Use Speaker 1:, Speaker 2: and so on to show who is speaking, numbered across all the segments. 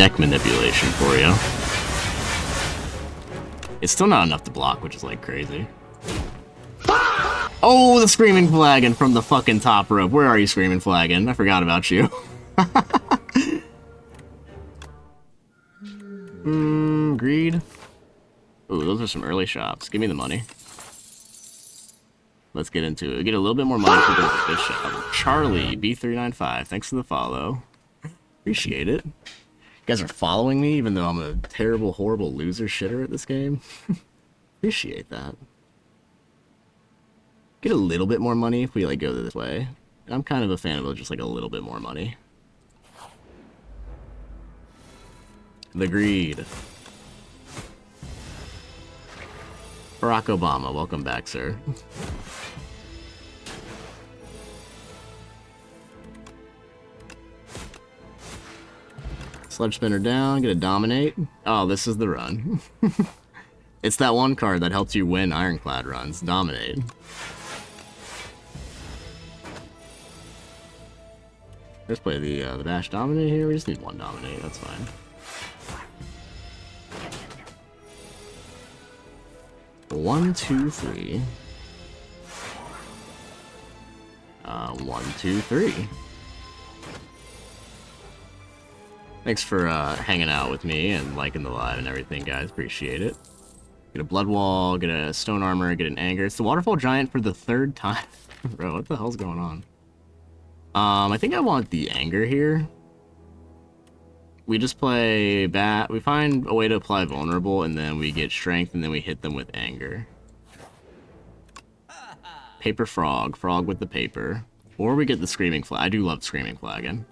Speaker 1: Deck manipulation for you. It's still not enough to block, which is like crazy. Oh, the Screaming Flagon from the fucking top rope. Where are you, Screaming Flagon? I forgot about you. Greed. Ooh, those are some early shops. Give me the money. Let's get into it. Get a little bit more money for this shop. Charlie, B395. Thanks for the follow. Appreciate it. You guys are following me, even though I'm a terrible, horrible loser shitter at this game. Appreciate that. Get a little bit more money if we like go this way. I'm kind of a fan of just like a little bit more money. The greed. Barack Obama, welcome back, sir. Sludge spinner down, get a dominate. Oh, this is the run. It's that one card that helps you win Ironclad runs. Dominate. Let's play the dash dominate here. We just need one dominate. That's fine. One, two, three. 1, 2, 3. Thanks for hanging out with me and liking the live and everything, guys. Appreciate it. Get a blood wall, get a stone armor, get an anger. It's the Waterfall Giant for the 3rd time. Bro, what the hell's going on? I think I want the anger here. We just play bat. We find a way to apply vulnerable, and then we get strength, and then we hit them with anger. Paper frog, frog with the paper, or we get the screaming flag. I do love screaming flagon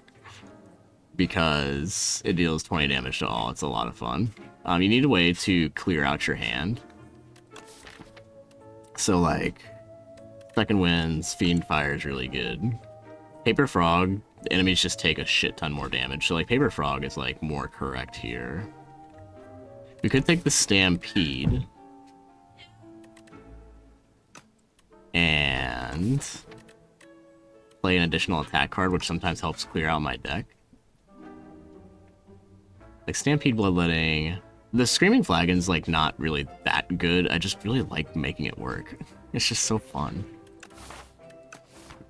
Speaker 1: because it deals 20 damage to all. It's a lot of fun. You need a way to clear out your hand. So like, second winds, fiend fire is really good. Paper frog, the enemies just take a shit ton more damage. So like paper frog is like more correct here. We could take the stampede. And play an additional attack card, which sometimes helps clear out my deck. Like Stampede Bloodletting. The Screaming Flagon's like not really that good. I just really like making it work. It's just so fun.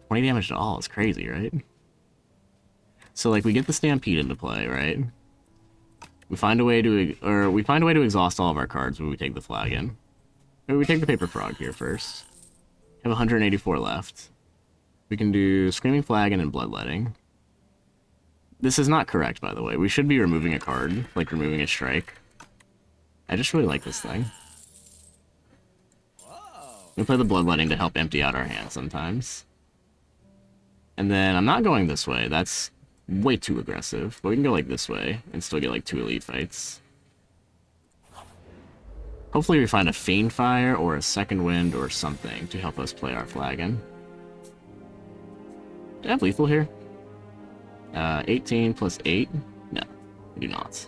Speaker 1: 20 damage to all is crazy, right? So like we get the Stampede into play, right? We find a way to exhaust all of our cards when we take the Flagon. Maybe we take the Paper Frog here first. Have 184 left. We can do Screaming Flagon and Bloodletting. This is not correct, by the way. We should be removing a card, like removing a strike. I just really like this thing. We play the Bloodletting to help empty out our hand sometimes. And then I'm not going this way. That's way too aggressive. But we can go like this way and still get like 2 elite fights. Hopefully we find a Fiend Fire or a Second Wind or something to help us play our Flagon. Do I have lethal here? 18 plus 8? No, I do not.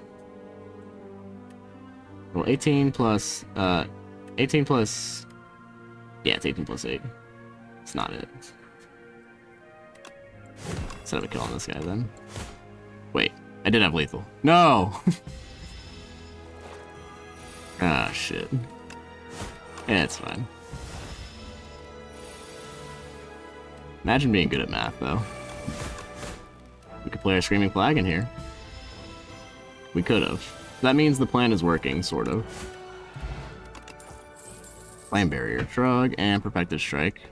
Speaker 1: Well, 18 plus... yeah, it's 18 plus 8. It's not it. Instead of a kill on this guy, then. Wait, I did have lethal. No! Ah, shit. Yeah, it's fine. Imagine being good at math, though. We could play our Screaming Flagon here. We could have. That means the plan is working, sort of. Flame Barrier, Shrug, and Perfected Strike.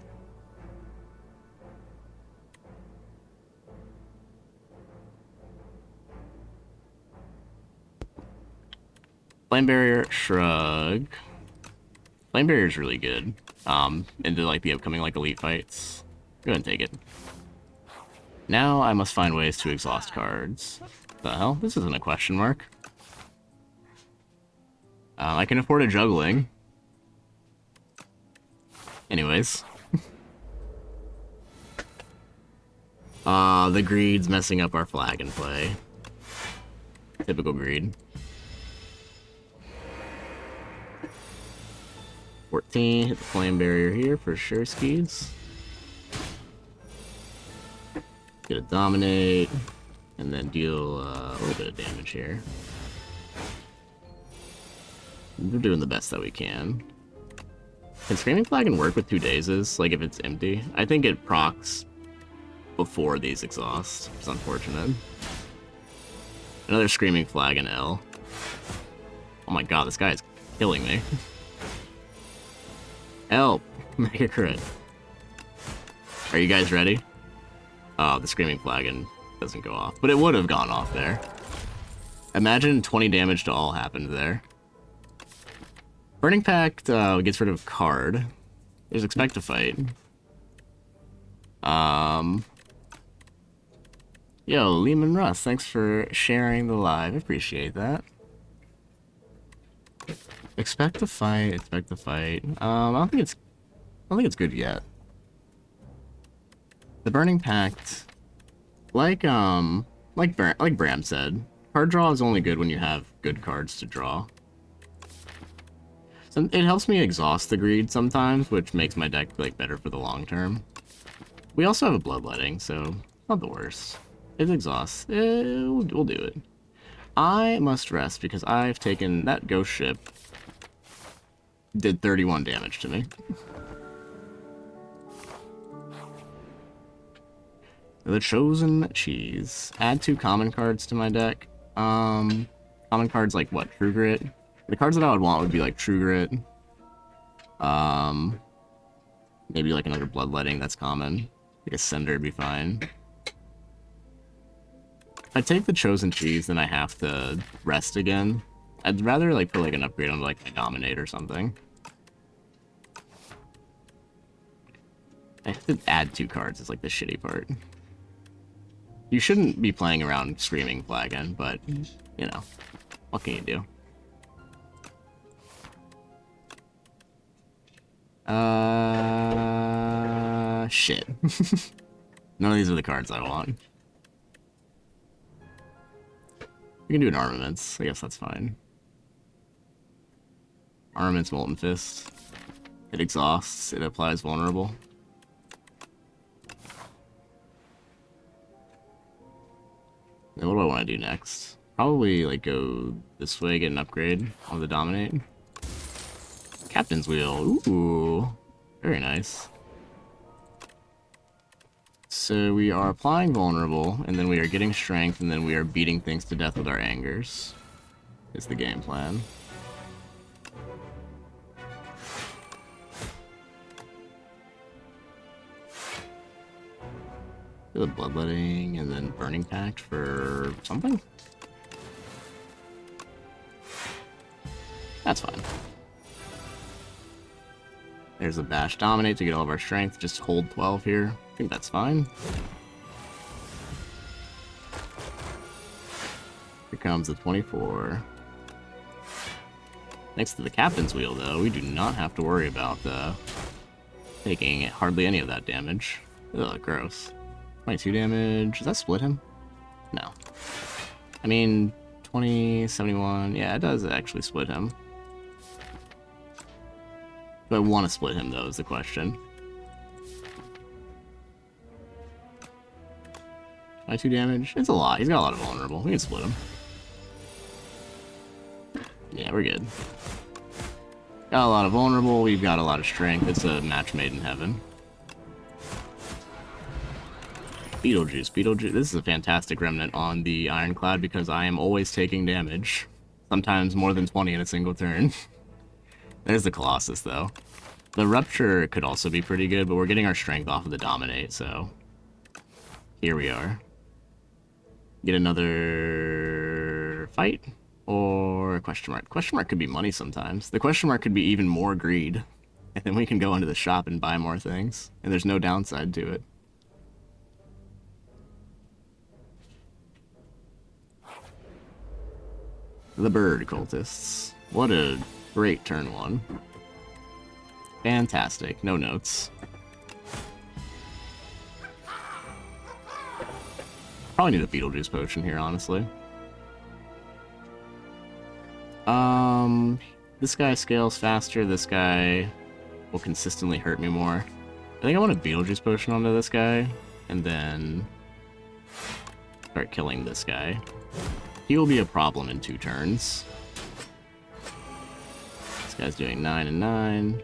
Speaker 1: Flame Barrier, Shrug. Flame Barrier is really good. Into like the upcoming like elite fights. Go ahead and take it. Now I must find ways to exhaust cards. The hell? This isn't a question mark. I can afford a juggling. Anyways. The greed's messing up our Flagon play. Typical greed. 14, hit the Flame Barrier here for sure, skis. Get a Dominate. And then deal a little bit of damage here. We're doing the best that we can. Can Screaming Flagon work with 2 dazes? Like if it's empty? I think it procs before these exhaust. It's unfortunate. Another Screaming Flagon L. Oh my god, this guy is killing me. Help! Mega crit. Are you guys ready? Oh, the Screaming Flagon doesn't go off. But it would have gone off there. Imagine 20 damage to all happened there. Burning Pact gets rid of a card. There's Expect to Fight. Yo, Lehman Russ, thanks for sharing the live. Appreciate that. Expect to Fight, Expect to Fight. I don't think it's good yet. The Burning Pact, like Bram said, card draw is only good when you have good cards to draw. So it helps me exhaust the greed sometimes, which makes my deck like better for the long term. We also have a Bloodletting, so not the worst. It exhausts. We'll do it. I must rest because I've taken that ghost ship. Did 31 damage to me. The Chosen Cheese. Add 2 common cards to my deck. Common cards like what? True Grit. The cards that I would want would be like True Grit. Maybe like another Bloodletting that's common. Like a Cinder would be fine. If I take the Chosen Cheese, then I have to rest again. I'd rather like put like an upgrade on like my Dominate or something. I have to add 2 cards is like the shitty part. You shouldn't be playing around Screaming Flagon, but, you know, what can you do? Shit. None of these are the cards I want. We can do an Armaments. I guess that's fine. Armaments, Molten Fist. It exhausts. It applies Vulnerable. Then what do I want to do next? Probably, like, go this way, get an upgrade on the Dominate. Captain's Wheel. Ooh. Very nice. So we are applying Vulnerable, and then we are getting Strength, and then we are beating things to death with our Angers. Is the game plan. The Bloodletting, and then Burning Pact for something? That's fine. There's a Bash Dominate to get all of our strength. Just hold 12 here. I think that's fine. Here comes the 24. Next to the Captain's Wheel, though, we do not have to worry about taking hardly any of that damage. Ugh, gross. 22 damage. Does that split him? No. I mean, 20, 71. Yeah, it does actually split him. Do I want to split him, though, is the question. 22 damage. It's a lot. He's got a lot of vulnerable. We can split him. Yeah, we're good. Got a lot of vulnerable. We've got a lot of strength. It's a match made in heaven. Beetlejuice. Beetlejuice. This is a fantastic remnant on the Ironclad because I am always taking damage. Sometimes more than 20 in a single turn. There's the Colossus, though. The Rupture could also be pretty good, but we're getting our strength off of the Dominate, so... Here we are. Get another... fight? Or a question mark? Question mark could be money sometimes. The question mark could be even more greed. And then we can go into the shop and buy more things. And there's no downside to it. The Bird Cultists. What a great turn one. Fantastic. No notes. Probably need a Beetlejuice potion here, honestly. This guy scales faster. This guy will consistently hurt me more. I think I want a Beetlejuice potion onto this guy, and then... start killing this guy. He will be a problem in 2 turns. This guy's doing 9 and 9.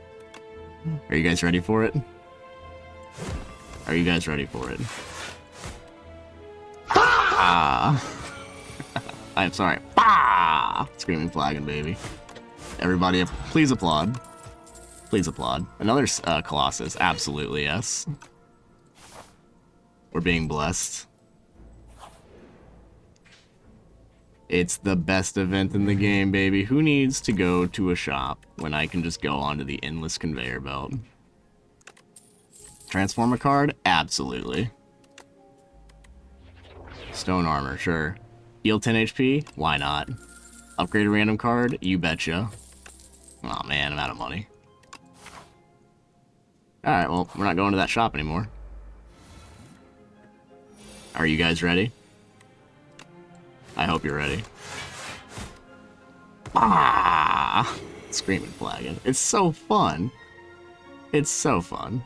Speaker 1: Are you guys ready for it? Are you guys ready for it? Ah! I'm sorry. Bah! Screaming Flagon, baby. Everybody, please applaud. Please applaud. Another Colossus. Absolutely, yes. We're being blessed. It's the best event in the game, baby. Who needs to go to a shop when I can just go onto the endless conveyor belt? Transform a card? Absolutely. Stone armor, sure. Heal 10 HP? Why not? Upgrade a random card? You betcha. Oh man, I'm out of money. Alright, well, we're not going to that shop anymore. Are you guys ready? I hope you're ready. Ah! Screaming Flagon. It's so fun. It's so fun.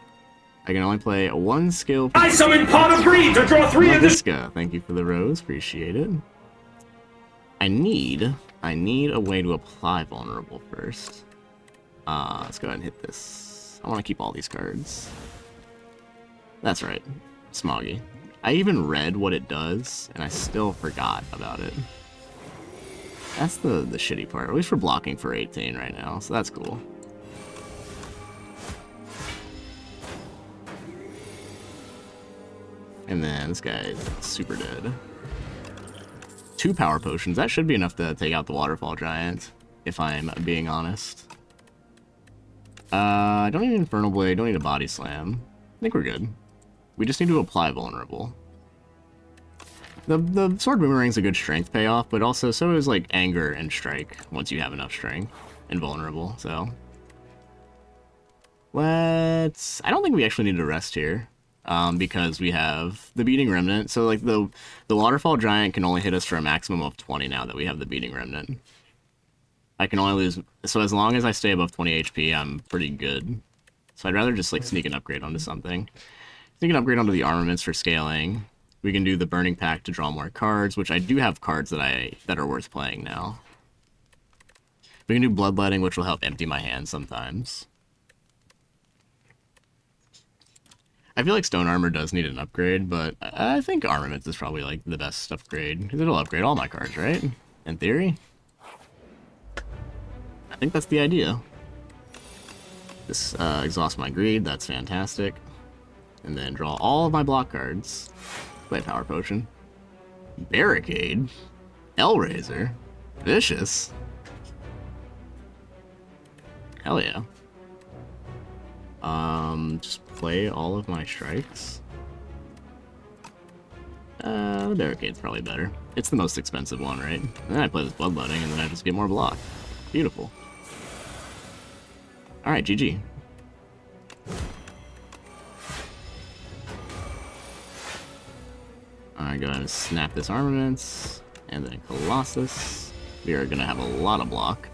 Speaker 1: I can only play 1 skill.
Speaker 2: I summon Pot of Greed to draw 3 of this.
Speaker 1: Thank you for the rose. Appreciate it. I need a way to apply vulnerable first. Let's go ahead and hit this. I want to keep all these cards. That's right. Smoggy. I even read what it does, and I still forgot about it. That's the shitty part. At least we're blocking for 18 right now, so that's cool. And then this guy is super dead. 2 power potions. That should be enough to take out the Waterfall Giant, if I'm being honest. I don't need an Infernal Blade, don't need a Body Slam. I think we're good. We just need to apply Vulnerable. The Sword Boomerang's a good strength payoff, but also so is like Anger and Strike once you have enough strength and Vulnerable, so. I don't think we actually need to rest here. Because we have the Beating Remnant. So like the Waterfall Giant can only hit us for a maximum of 20 now that we have the Beating Remnant. I can only lose, so as long as I stay above 20 HP, I'm pretty good. So I'd rather just like sneak an upgrade onto something. Sneak an upgrade onto the armaments for scaling. We can do the Burning Pact to draw more cards, which I do have cards that are worth playing now. We can do Bloodletting, which will help empty my hand sometimes. I feel like Stone Armor does need an upgrade, but I think Armaments is probably like the best upgrade, because it'll upgrade all my cards, right? In theory. I think that's the idea. This exhausts my greed, that's fantastic. And then draw all of my block cards. Play Power Potion. Barricade. Hellraiser. Vicious. Hell yeah. Just play all of my strikes. The Barricade's probably better. It's the most expensive one, right? And then I play this Bloodletting, and then I just get more block. Beautiful. Alright, GG. Alright, go ahead and snap this Armaments, and then Colossus. We are gonna have a lot of block.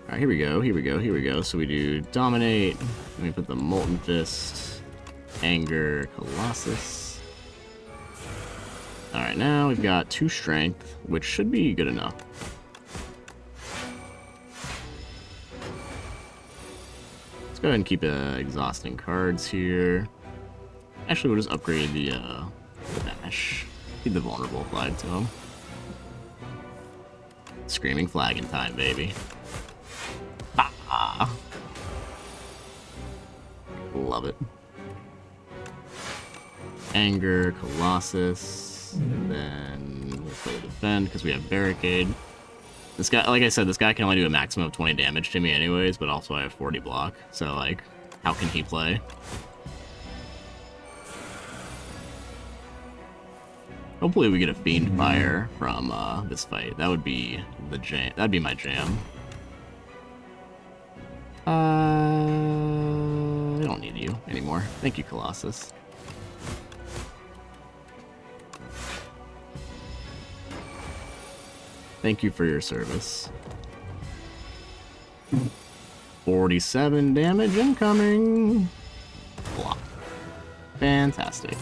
Speaker 1: Alright, here we go, here we go, here we go. So we do Dominate, then we put the Molten Fist, Anger, Colossus. Alright, now we've got 2 Strength, which should be good enough. Let's go ahead and keep exhausting cards here. Actually, we'll just upgrade the Bash. Keep the Vulnerable applied to him. Screaming Flagon time, baby. Ah! Love it. Anger, Colossus, and then we'll play Defend because we have Barricade. This guy, like I said, this guy can only do a maximum of 20 damage to me anyways, but also I have 40 block, so like, how can he play? Hopefully we get a Fiend Fire from this fight. That would be the jam. That'd be my jam. I don't need you anymore. Thank you, Colossus. Thank you for your service. 47 damage incoming. Block. Fantastic.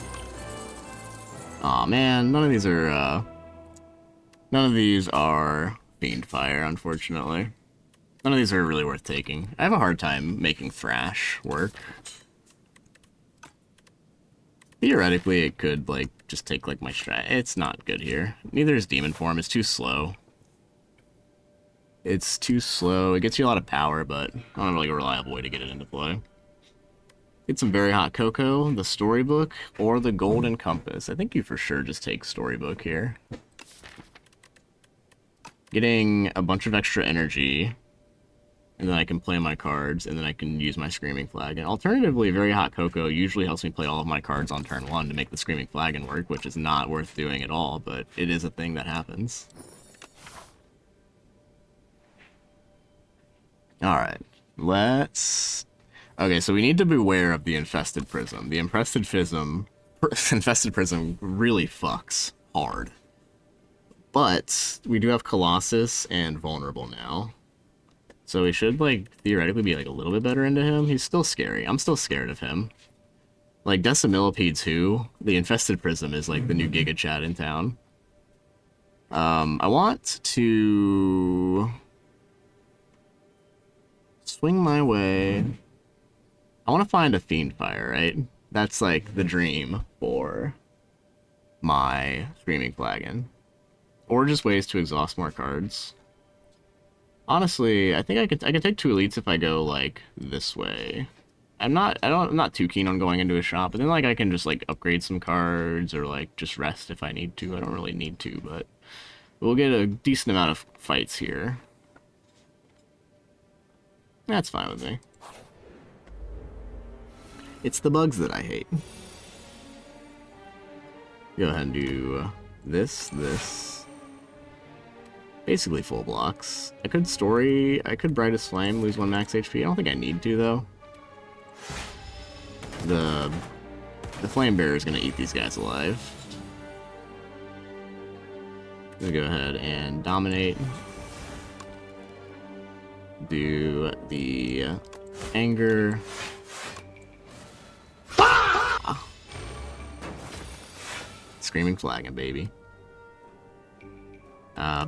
Speaker 1: Aw, man, none of these are Fiend Fire, unfortunately. None of these are really worth taking. I have a hard time making Thrash work. Theoretically, it could, like, just take, like, my strat. It's not good here. Neither is Demon Form. It's too slow. It's too slow. It gets you a lot of power, but I don't have, like, a reliable way to get it into play. Get some Very Hot Cocoa, the Storybook, or the Golden Compass. I think you for sure just take Storybook here. Getting a bunch of extra energy, and then I can play my cards, and then I can use my Screaming Flagon. Alternatively, Very Hot Cocoa usually helps me play all of my cards on turn 1 to make the Screaming Flagon work, which is not worth doing at all, but it is a thing that happens. Alright, let's... Okay, so we need to beware of the Infested Prism. The Infested Prism really fucks hard. But we do have Colossus and Vulnerable now. So we should, like, theoretically be, like, a little bit better into him. He's still scary. I'm still scared of him. Like, Decimillipede 2, the Infested Prism is, like, the new Giga Chat in town. I want to... swing my way... I want to find a Fiend Fire, right? That's, like, the dream for my Screaming Flagon. Or just ways to exhaust more cards. Honestly, I think I could take 2 elites if I go, like, this way. I'm not too keen on going into a shop, but then, like, I can just, like, upgrade some cards or, like, just rest if I need to. I don't really need to, but we'll get a decent amount of fights here. That's fine with me. It's the bugs that I hate. Go ahead and do this. Basically full blocks. I could Brightest Flame, lose 1 max HP. I don't think I need to, though. The Flame Bearer is going to eat these guys alive. Let's go ahead and Dominate. Do the Anger. Ah! Screaming Flagon, baby.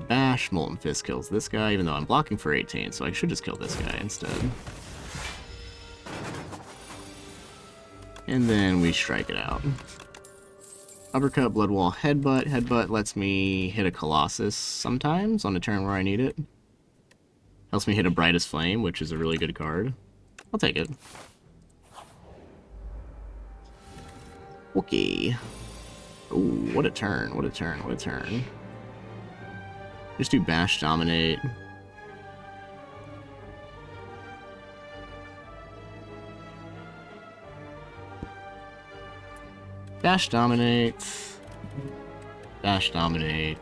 Speaker 1: Bash, Molten Fist kills this guy, even though I'm blocking for 18, so I should just kill this guy instead. And then we strike it out. Uppercut, Blood Wall, Headbutt. Headbutt lets me hit a Colossus sometimes on a turn where I need it. Helps me hit a Brightest Flame, which is a really good card. I'll take it. Okay. Ooh, what a turn, what a turn, what a turn. Just do Bash, Dominate. Bash, Dominate. Bash, Dominate.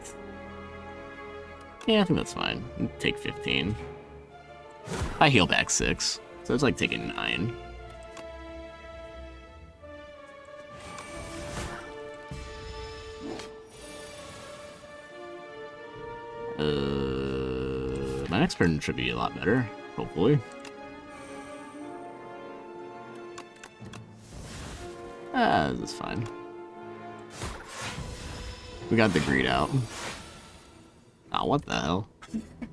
Speaker 1: Yeah, I think that's fine. Take 15. I heal back 6, so it's like taking 9. My next turn should be a lot better, hopefully. This is fine. We got the greed out. Oh, what the hell?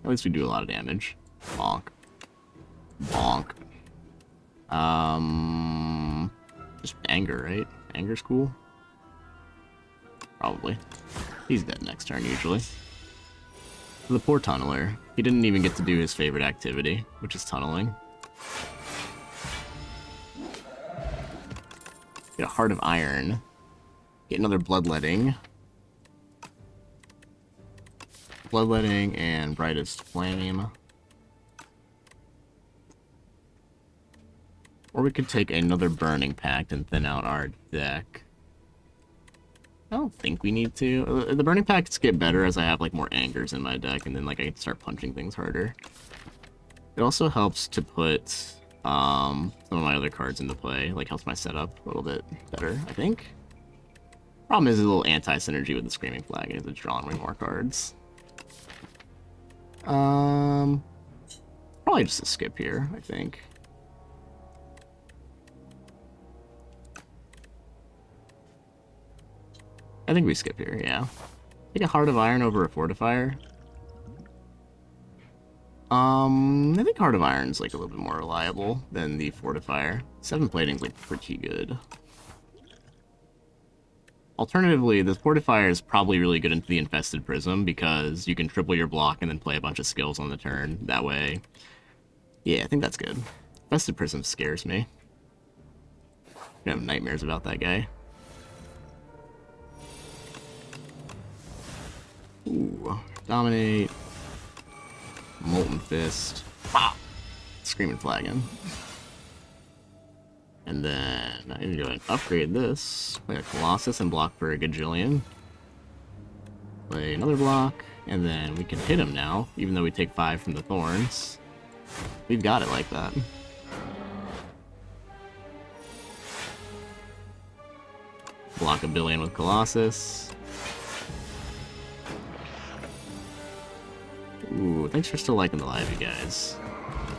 Speaker 1: At least we do a lot of damage. Bonk. Bonk. Just anger, right? Anger's cool? Probably. He's dead next turn, usually. The poor tunneler. He didn't even get to do his favorite activity, which is tunneling. Get a Heart of Iron. Get another Bloodletting. Bloodletting and Brightest Flame. Or we could take another Burning Pact and thin out our deck. I don't think we need to. The Burning Pacts get better as I have, like, more Angers in my deck, and then, like, I can start punching things harder. It also helps to put some of my other cards into play. Like, helps my setup a little bit better, I think. Problem is a little anti-synergy with the Screaming Flagon, is it's drawing way more cards. Probably just a skip here, I think. I think we skip here, yeah. Take a Heart of Iron over a Fortifier. I think Heart of Iron's like a little bit more reliable than the Fortifier. 7 plating's like pretty good. Alternatively, the Fortifier is probably really good into the Infested Prism because you can triple your block and then play a bunch of skills on the turn. That way, yeah, I think that's good. Infested Prism scares me. I have nightmares about that guy. Ooh, Dominate. Molten Fist. Pop! Screaming Flagon. And then I need to go ahead and upgrade this. Play a Colossus and block for a Gajillion. Play another block, and then we can hit him now, even though we take 5 from the Thorns. We've got it like that. Block a billion with Colossus. Ooh, thanks for still liking the live, you guys.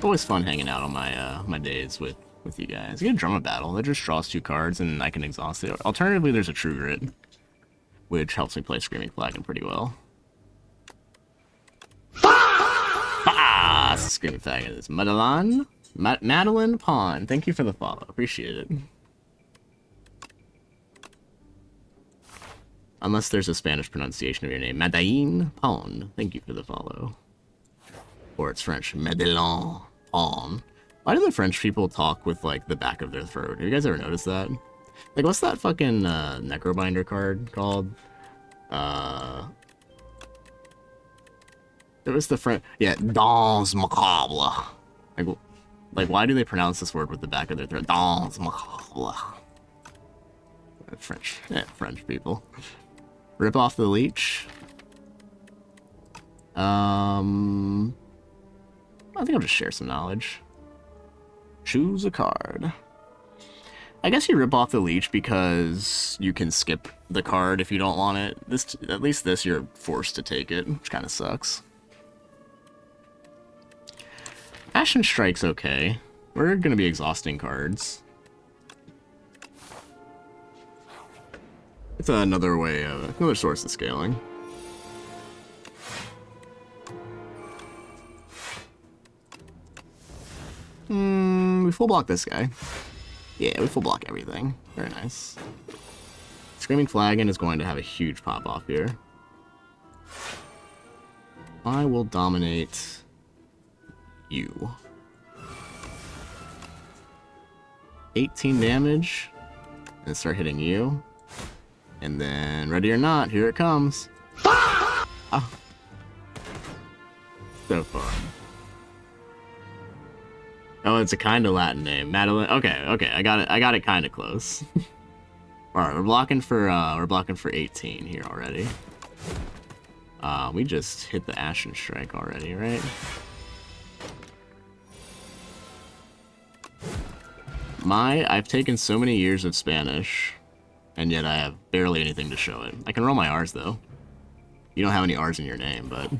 Speaker 1: Always fun hanging out on my my days with you guys. You get a Drum of Battle. That just draws 2 cards, and I can exhaust it. Alternatively, there's a True Grit, which helps me play Screaming Flagon pretty well. Ah! Screaming Flagon is Madeline Pawn. Thank you for the follow. Appreciate it. Unless there's a Spanish pronunciation of your name. Madeline Pawn. Thank you for the follow. Or it's French. Madeline Pawn. Why do the French people talk with, like, the back of their throat? Have you guys ever noticed that? Like, what's that fucking Necrobinder card called? It was the French... Yeah, dans macabre. Like, why do they pronounce this word with the back of their throat? Dans macabre. French. Yeah, French people. Rip off the leech. I think I'll just share some knowledge. Choose a card. I guess you rip off the leech because you can skip the card if you don't want it. At least this, you're forced to take it, which kind of sucks. Ashen Strike's okay. We're gonna be exhausting cards. It's another way of another source of scaling. We full block this guy. Yeah, we full block everything. Very nice. Screaming Flagon is going to have a huge pop off here. I will dominate you. 18 damage. And start hitting you. And then, ready or not, here it comes. Ah! So fun. Oh, it's a kind of Latin name, Madeline. Okay, I got it kind of close. All right, we're blocking for 18 here already. We just hit the Ashen Strike already, right? I've taken so many years of Spanish. And yet I have barely anything to show it. I can roll my R's, though. You don't have any R's in your name, but...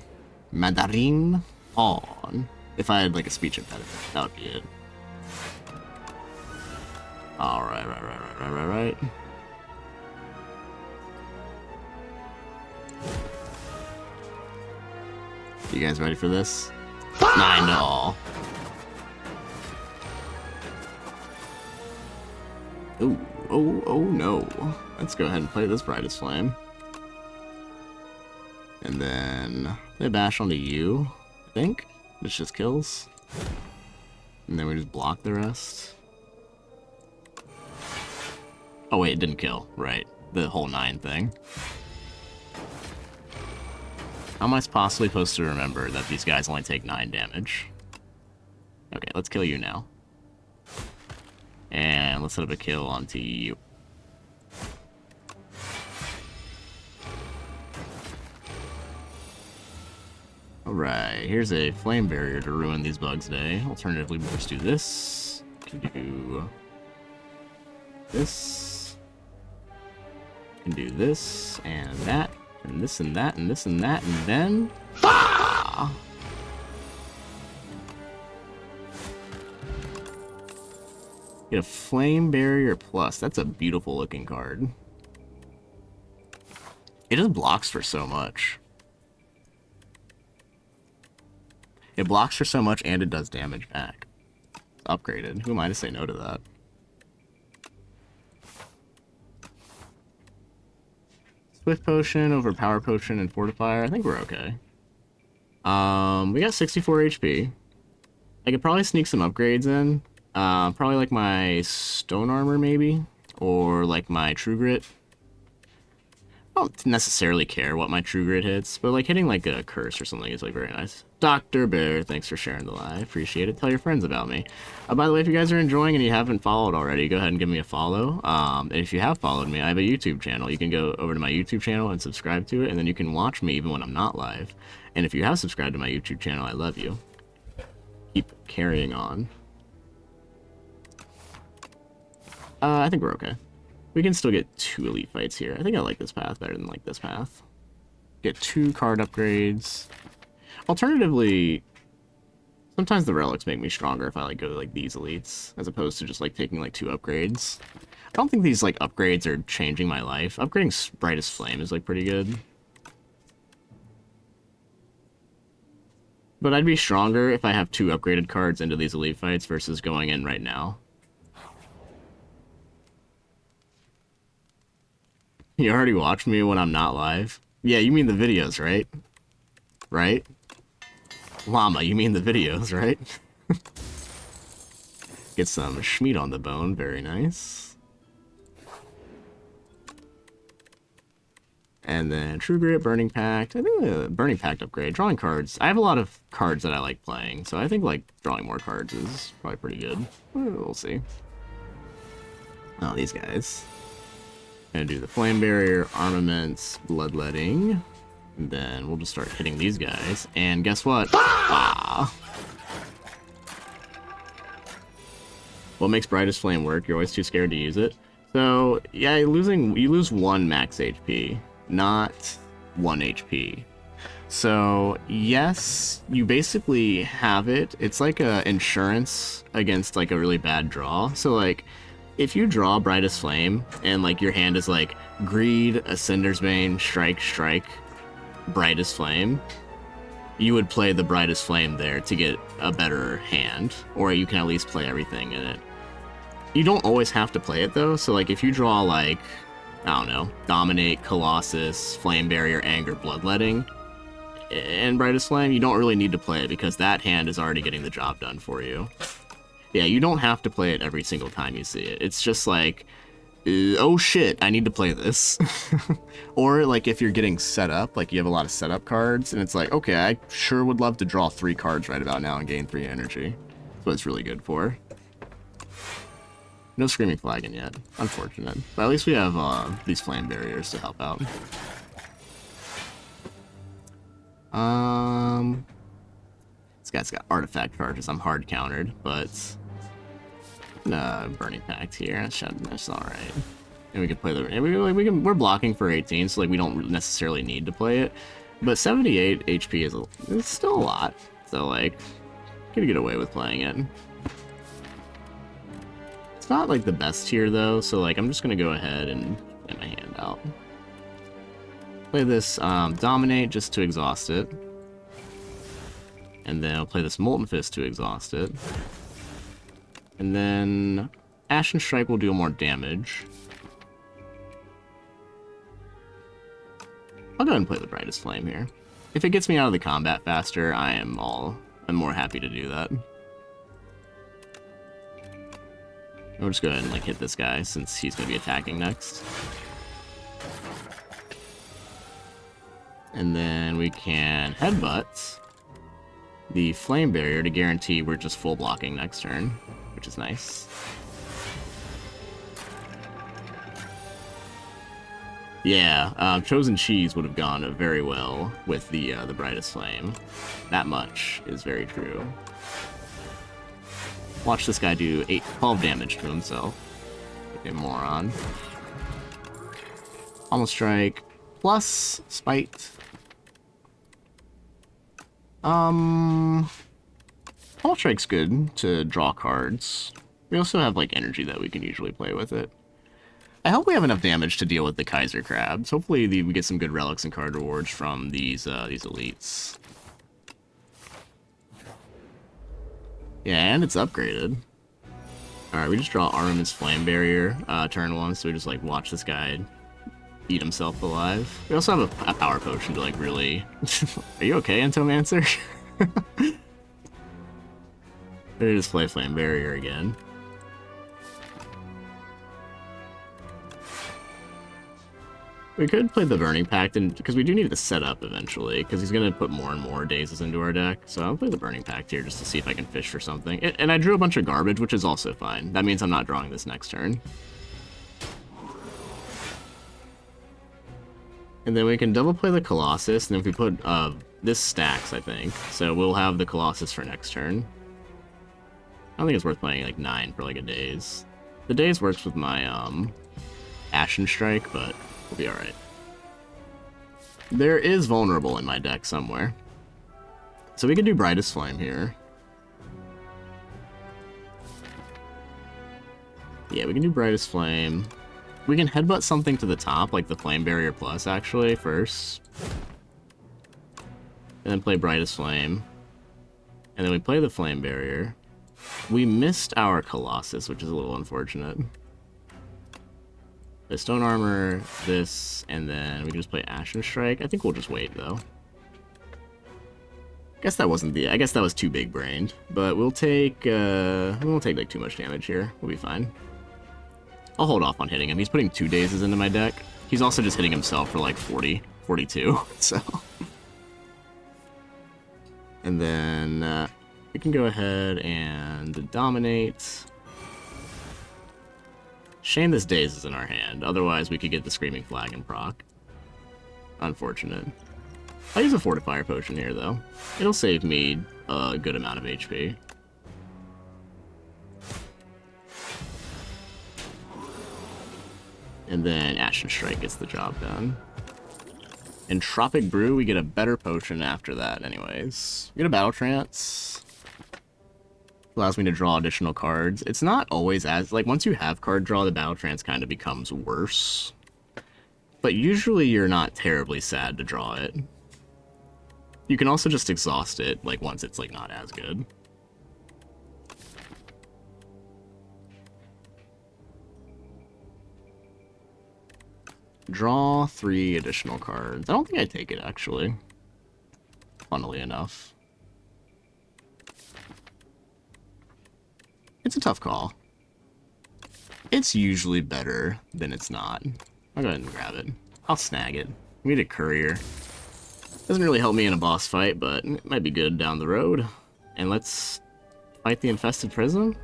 Speaker 1: Mandarin on. If I had, like, a speech impediment, that would be it. Alright, right. You guys ready for this? 9 to all. Ooh. Oh no. Let's go ahead and play this Brightest Flame. And then play Bash onto you, I think. Which just kills. And then we just block the rest. Oh wait, it didn't kill. Right. The whole 9 thing. How am I possibly supposed to remember that these guys only take 9 damage? Okay, let's kill you now. And let's set up a kill onto you. Alright, here's a flame barrier to ruin these bugs' day. Alternatively, we'll just do this. Can do this. Can do this, and that, and this, and that, and this, and that, and then... Ah! Get a Flame Barrier Plus. That's a beautiful looking card. It just blocks for so much. It blocks for so much, and it does damage back. It's upgraded. Who am I to say no to that? Swift Potion over Power Potion and Fortifier. I think we're okay. We got 64 HP. I could probably sneak some upgrades in. Probably like my Stone Armor, maybe? Or like my True Grit. I don't necessarily care what my True Grit hits, but like hitting like a Curse or something is like very nice. Dr. Bear, thanks for sharing the live. Appreciate it. Tell your friends about me. By the way, if you guys are enjoying and you haven't followed already, go ahead and give me a follow. And if you have followed me, I have a YouTube channel. You can go over to my YouTube channel and subscribe to it, and then you can watch me even when I'm not live. And if you have subscribed to my YouTube channel, I love you. Keep carrying on. I think we're okay. We can still get 2 elite fights here. I think I like this path better than like this path. Get 2 card upgrades. Alternatively, sometimes the relics make me stronger if I like go to like these elites, as opposed to just like taking like 2 upgrades. I don't think these like upgrades are changing my life. Upgrading Brightest Flame is like pretty good. But I'd be stronger if I have 2 upgraded cards into these elite fights versus going in right now. You already watched me when I'm not live? Yeah, you mean the videos, right? Right? Llama, you mean the videos, right? Get some Schmeat on the bone, very nice. And then True Grit, Burning Pact. I think the Burning Pact upgrade. Drawing cards. I have a lot of cards that I like playing, so I think like drawing more cards is probably pretty good. We'll see. Oh, these guys. Gonna do the Flame Barrier, Armaments, Bloodletting. And then we'll just start hitting these guys. And guess what? Ah! What makes Brightest Flame work? You're always too scared to use it. So, yeah, you lose 1 max HP, not 1 HP. So, yes, you basically have it. It's like a insurance against like a really bad draw. So, like, if you draw Brightest Flame, and like your hand is like Greed, Ascender's Bane, Strike, Brightest Flame, you would play the Brightest Flame there to get a better hand, or you can at least play everything in it. You don't always have to play it though, so like if you draw like, I don't know, Dominate, Colossus, Flame Barrier, Anger, Bloodletting, and Brightest Flame, you don't really need to play it because that hand is already getting the job done for you. Yeah, you don't have to play it every single time you see it. It's just like, oh shit, I need to play this. Or like if you're getting set up, like you have a lot of setup cards, and it's like, okay, I sure would love to draw 3 cards right about now and gain 3 energy. That's what it's really good for. No Screaming Flagon yet, unfortunate. But at least we have these Flame Barriers to help out. This guy's got artifact charges. I'm hard countered, but Burning Pact here. That's all right. And we can play we're blocking for 18, so like we don't necessarily need to play it. But 78 HP is still a lot. So like, gonna get away with playing it. It's not like the best tier though, so like I'm just gonna go ahead and get my hand out. Play this Dominate just to exhaust it. And then I'll play this Molten Fist to exhaust it. And then Ashen Strike will deal more damage. I'll go ahead and play the Brightest Flame here. If it gets me out of the combat faster, I'm more happy to do that. We'll just go ahead and like hit this guy since he's gonna be attacking next. And then we can Headbutt the Flame Barrier to guarantee we're just full blocking next turn, which is nice. Yeah, Chosen Cheese would have gone very well with the Brightest Flame. That much is very true. Watch this guy do 12 damage to himself. Like a moron. Almost Strike plus Spite. Almost Strike's good to draw cards. We also have like energy that we can usually play with it. I hope we have enough damage to deal with the Kaiser Crabs. Hopefully we get some good relics and card rewards from these elites. Yeah, and it's upgraded. Alright, we just draw Armament's Flame Barrier turn 1, so we just like watch this guy eat himself alive. We also have a power potion to like really... Are you okay, Entomancer? They just play Flame Barrier again. We could play the Burning Pact, because we do need to set up eventually, because he's going to put more and more dazes into our deck. So I'll play the Burning Pact here just to see if I can fish for something. And I drew a bunch of garbage, which is also fine. That means I'm not drawing this next turn. And then we can double play the Colossus, and if we put, this stacks, I think. So we'll have the Colossus for next turn. I don't think it's worth playing, like, 9 for, like, a Daze. The Daze works with my, Ashen Strike, but we'll be alright. There is Vulnerable in my deck somewhere. So we could do Brightest Flame here. Yeah, we can do Brightest Flame. We can headbutt something to the top, like the Flame Barrier Plus, actually, first. And then play Brightest Flame. And then we play the Flame Barrier. We missed our Colossus, which is a little unfortunate. The Stone Armor, this, and then we can just play Ashen Strike. I think we'll just wait, though. I guess that was too big brained, but we'll take, we won't take, like, too much damage here. We'll be fine. I'll hold off on hitting him. He's putting 2 dazes into my deck. He's also just hitting himself for, like, 40, 42, so... And then, we can go ahead and dominate. Shame this Daze is in our hand, otherwise we could get the Screaming Flagon proc. Unfortunate. I'll use a Fortifier Potion here, though. It'll save me a good amount of HP. And then Ashen Strike gets the job done. In Tropic Brew, we get a better potion after that anyways. We get a Battle Trance. Allows me to draw additional cards. It's not always as... Like, once you have card draw, the Battle Trance kind of becomes worse. But usually you're not terribly sad to draw it. You can also just exhaust it, like, once it's, like, not as good. Draw 3 additional cards. I don't think I take it, actually. Funnily enough. It's a tough call. It's usually better than it's not. I'll go ahead and grab it. I'll snag it. We need a courier. Doesn't really help me in a boss fight, but it might be good down the road. And let's fight the Infested Prism?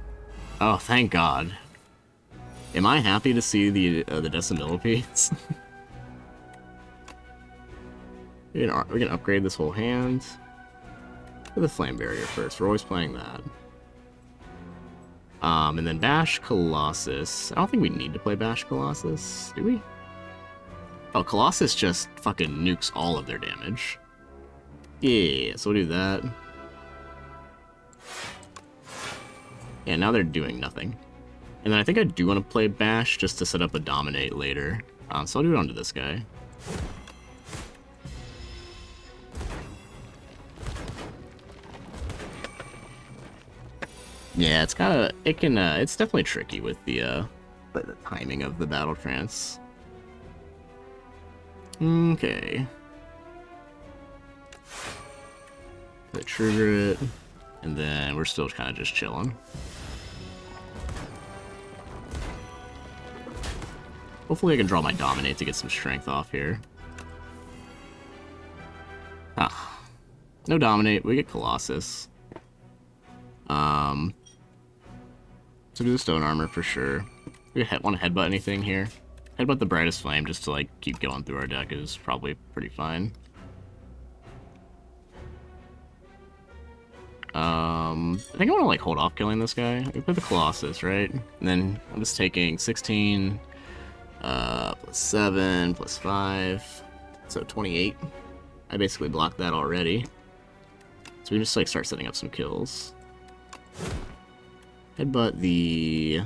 Speaker 1: Oh, thank God. Am I happy to see the Decimillipedes? We can upgrade this whole hand. For the Flame Barrier first. We're always playing that. And then Bash Colossus. I don't think we need to play Bash Colossus, do we? Oh, Colossus just fucking nukes all of their damage. Yeah, so we'll do that. Yeah, now they're doing nothing. And then I think I do want to play Bash just to set up a Dominate later. So I'll do it onto this guy. Yeah, it's kinda, it's definitely tricky with the timing of the Battle Trance. Okay. Trigger it, and then we're still kind of just chilling. Hopefully I can draw my Dominate to get some strength off here. Ah. No Dominate, we get Colossus. So do the Stone Armor for sure. We want to headbutt anything here. Headbutt the Brightest Flame just to like keep going through our deck is probably pretty fine. I think I want to like hold off killing this guy. We put the Colossus, right? And then I'm just taking 16, plus 7, plus 5, so 28. I basically blocked that already. So we just like start setting up some kills. Headbutt the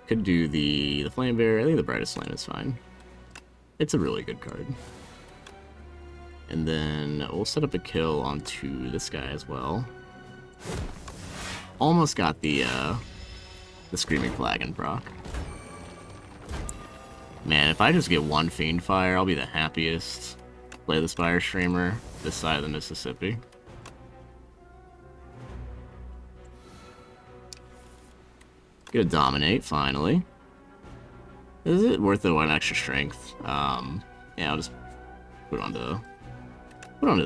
Speaker 1: Could do the Flame Bear. I think the Brightest Flame is fine. It's a really good card. And then we'll set up a kill onto this guy as well. Almost got the Screaming Flagon proc. Man, if I just get one Fiend Fire, I'll be the happiest. Play the Spire streamer this side of the Mississippi. Gonna Dominate, finally. Is it worth it? One extra strength? Yeah, I'll just put onto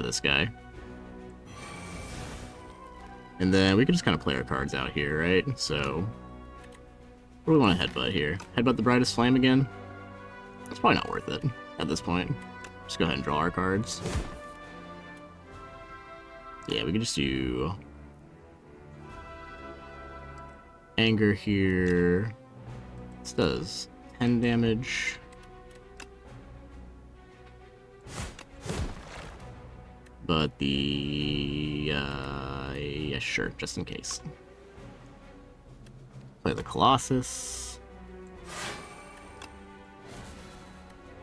Speaker 1: this guy. And then we can just kind of play our cards out here, right? So, what do we want to headbutt here? Headbutt the Brightest Flame again? It's probably not worth it at this point. Just go ahead and draw our cards. Yeah, we can just do Anger here. This does 10 damage. But yeah, sure, just in case. Play the Colossus.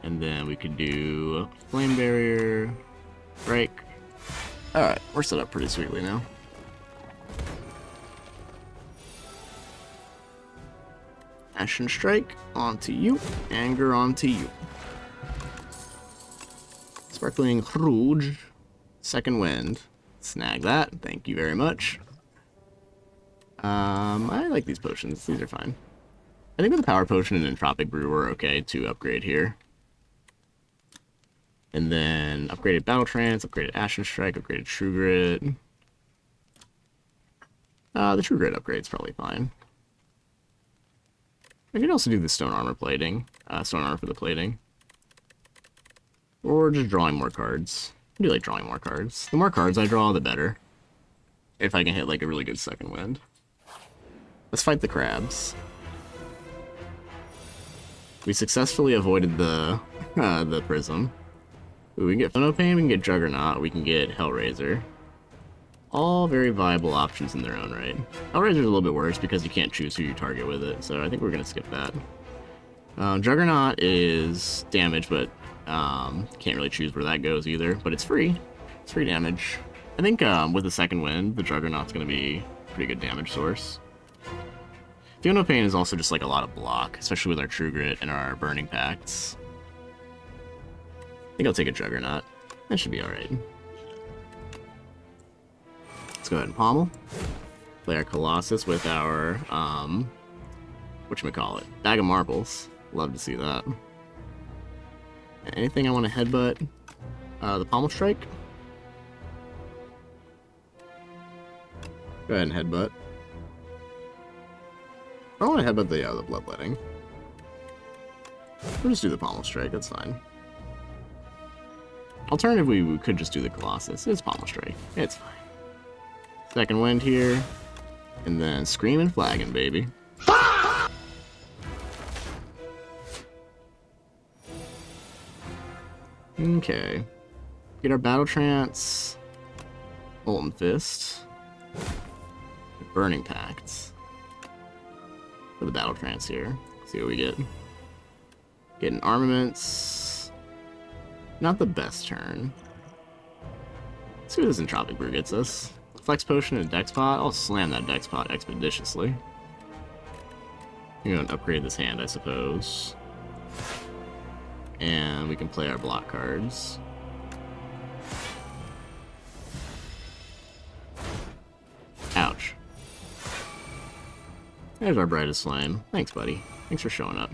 Speaker 1: And then we could do Flame Barrier, Break. Alright, we're set up pretty sweetly now. Ashen Strike onto you, Anger onto you. Sparkling Rouge, Second Wind. Snag that, thank you very much. I like these potions, these are fine. I think with the Power Potion and Entropic Brew we're okay to upgrade here. And then upgraded Battle Trance, upgraded Ashen Strike, upgraded True Grit. The True Grit upgrade's probably fine. I could also do the Stone Armor plating. Stone Armor for the plating. Or just drawing more cards. I do like drawing more cards. The more cards I draw, the better. If I can hit like a really good Second Wind. Let's fight the crabs. We successfully avoided the prism. Ooh, we can get Pain, we can get Juggernaut, we can get Hellraiser. All very viable options in their own right. Hellraiser's a little bit worse because you can't choose who you target with it, so I think we're going to skip that. Juggernaut is damage, but can't really choose where that goes either, but it's free. It's free damage. I think with the Second Wind, the Juggernaut's going to be a pretty good damage source. Feel No Pain is also just like a lot of block, especially with our True Grit and our Burning Pacts. I think I'll take a Juggernaut. That should be alright. Let's go ahead and Pommel. Play our Colossus with our, whatchamacallit, Bag of Marbles. Love to see that. Anything I want to headbutt? The Pommel Strike? Go ahead and headbutt. I want to headbutt the Bloodletting. We'll just do the Pommel Strike, that's fine. Alternatively, we could just do the Colossus. It's Pommel Strike. It's fine. Second Wind here. And then Screaming Flagon, baby. Okay. Get our Battle Trance. Molten Fist. Burning Pacts. For the Battle Trance here. See what we get. Getting Armaments. Not the best turn. Let's see what this Entropic Brew gets us. Flex Potion and Dex Pot. I'll slam that Dex Pot expeditiously. I'm going to upgrade this hand, I suppose. And we can play our block cards. Ouch. There's our Brightest Flame. Thanks, buddy. Thanks for showing up.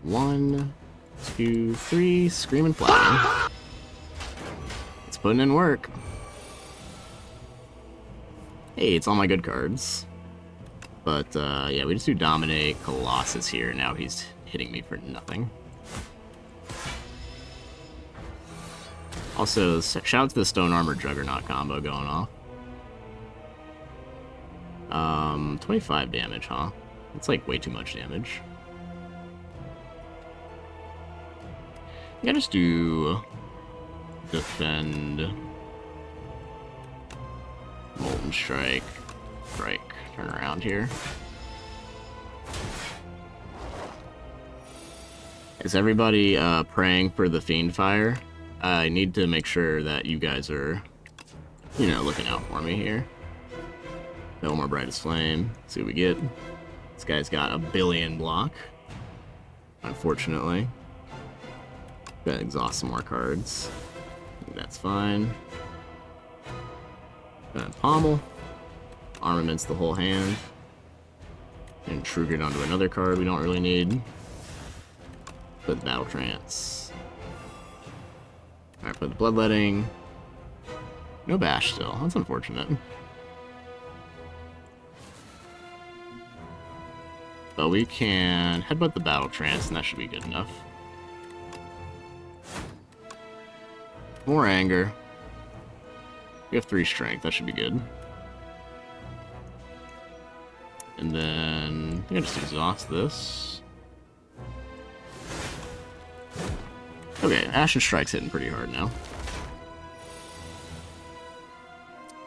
Speaker 1: 1, 2, 3, Screaming Flagon. It's putting in work. Hey, it's all my good cards. But, yeah, we just do Dominate Colossus here. Now he's hitting me for nothing. Also, shout out to the Stone Armor Juggernaut combo going off. 25 damage, huh? It's like way too much damage. I just do Defend, Molten Strike, Strike, Turn around here. Is everybody praying for the Fiend Fire? I need to make sure that you guys are, you know, looking out for me here. No more Brightest Flame. Let's see what we get. This guy's got a billion block. Unfortunately. Gotta exhaust some more cards. That's fine. Pommel. Armaments the whole hand. And triggered onto another card we don't really need. Put Battle Trance. Alright, put the Bloodletting. No Bash still. That's unfortunate. But we can headbutt the Battle Trance, and that should be good enough. More Anger. We have 3 Strength. That should be good. And then I think I just exhaust this. Okay, Ashen Strike's hitting pretty hard now.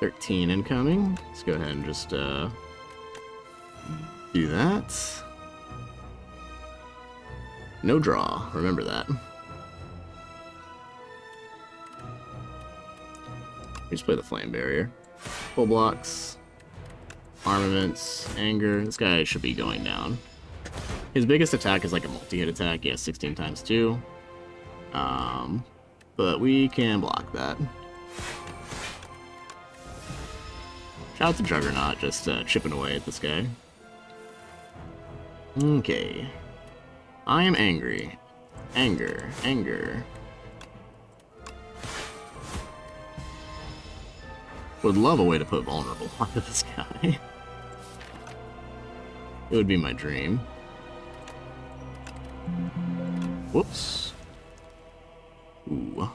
Speaker 1: 13 incoming. Let's go ahead and just do that. No draw. Remember that. We just play the Flame Barrier. Full blocks. Armaments. Anger. This guy should be going down. His biggest attack is like a multi-hit attack. He has 16 times 2. But we can block that. Shout out to Juggernaut, just chipping away at this guy. Okay. I am angry. Anger. Anger. Would love a way to put vulnerable onto this guy. It would be my dream. Whoops. Ooh.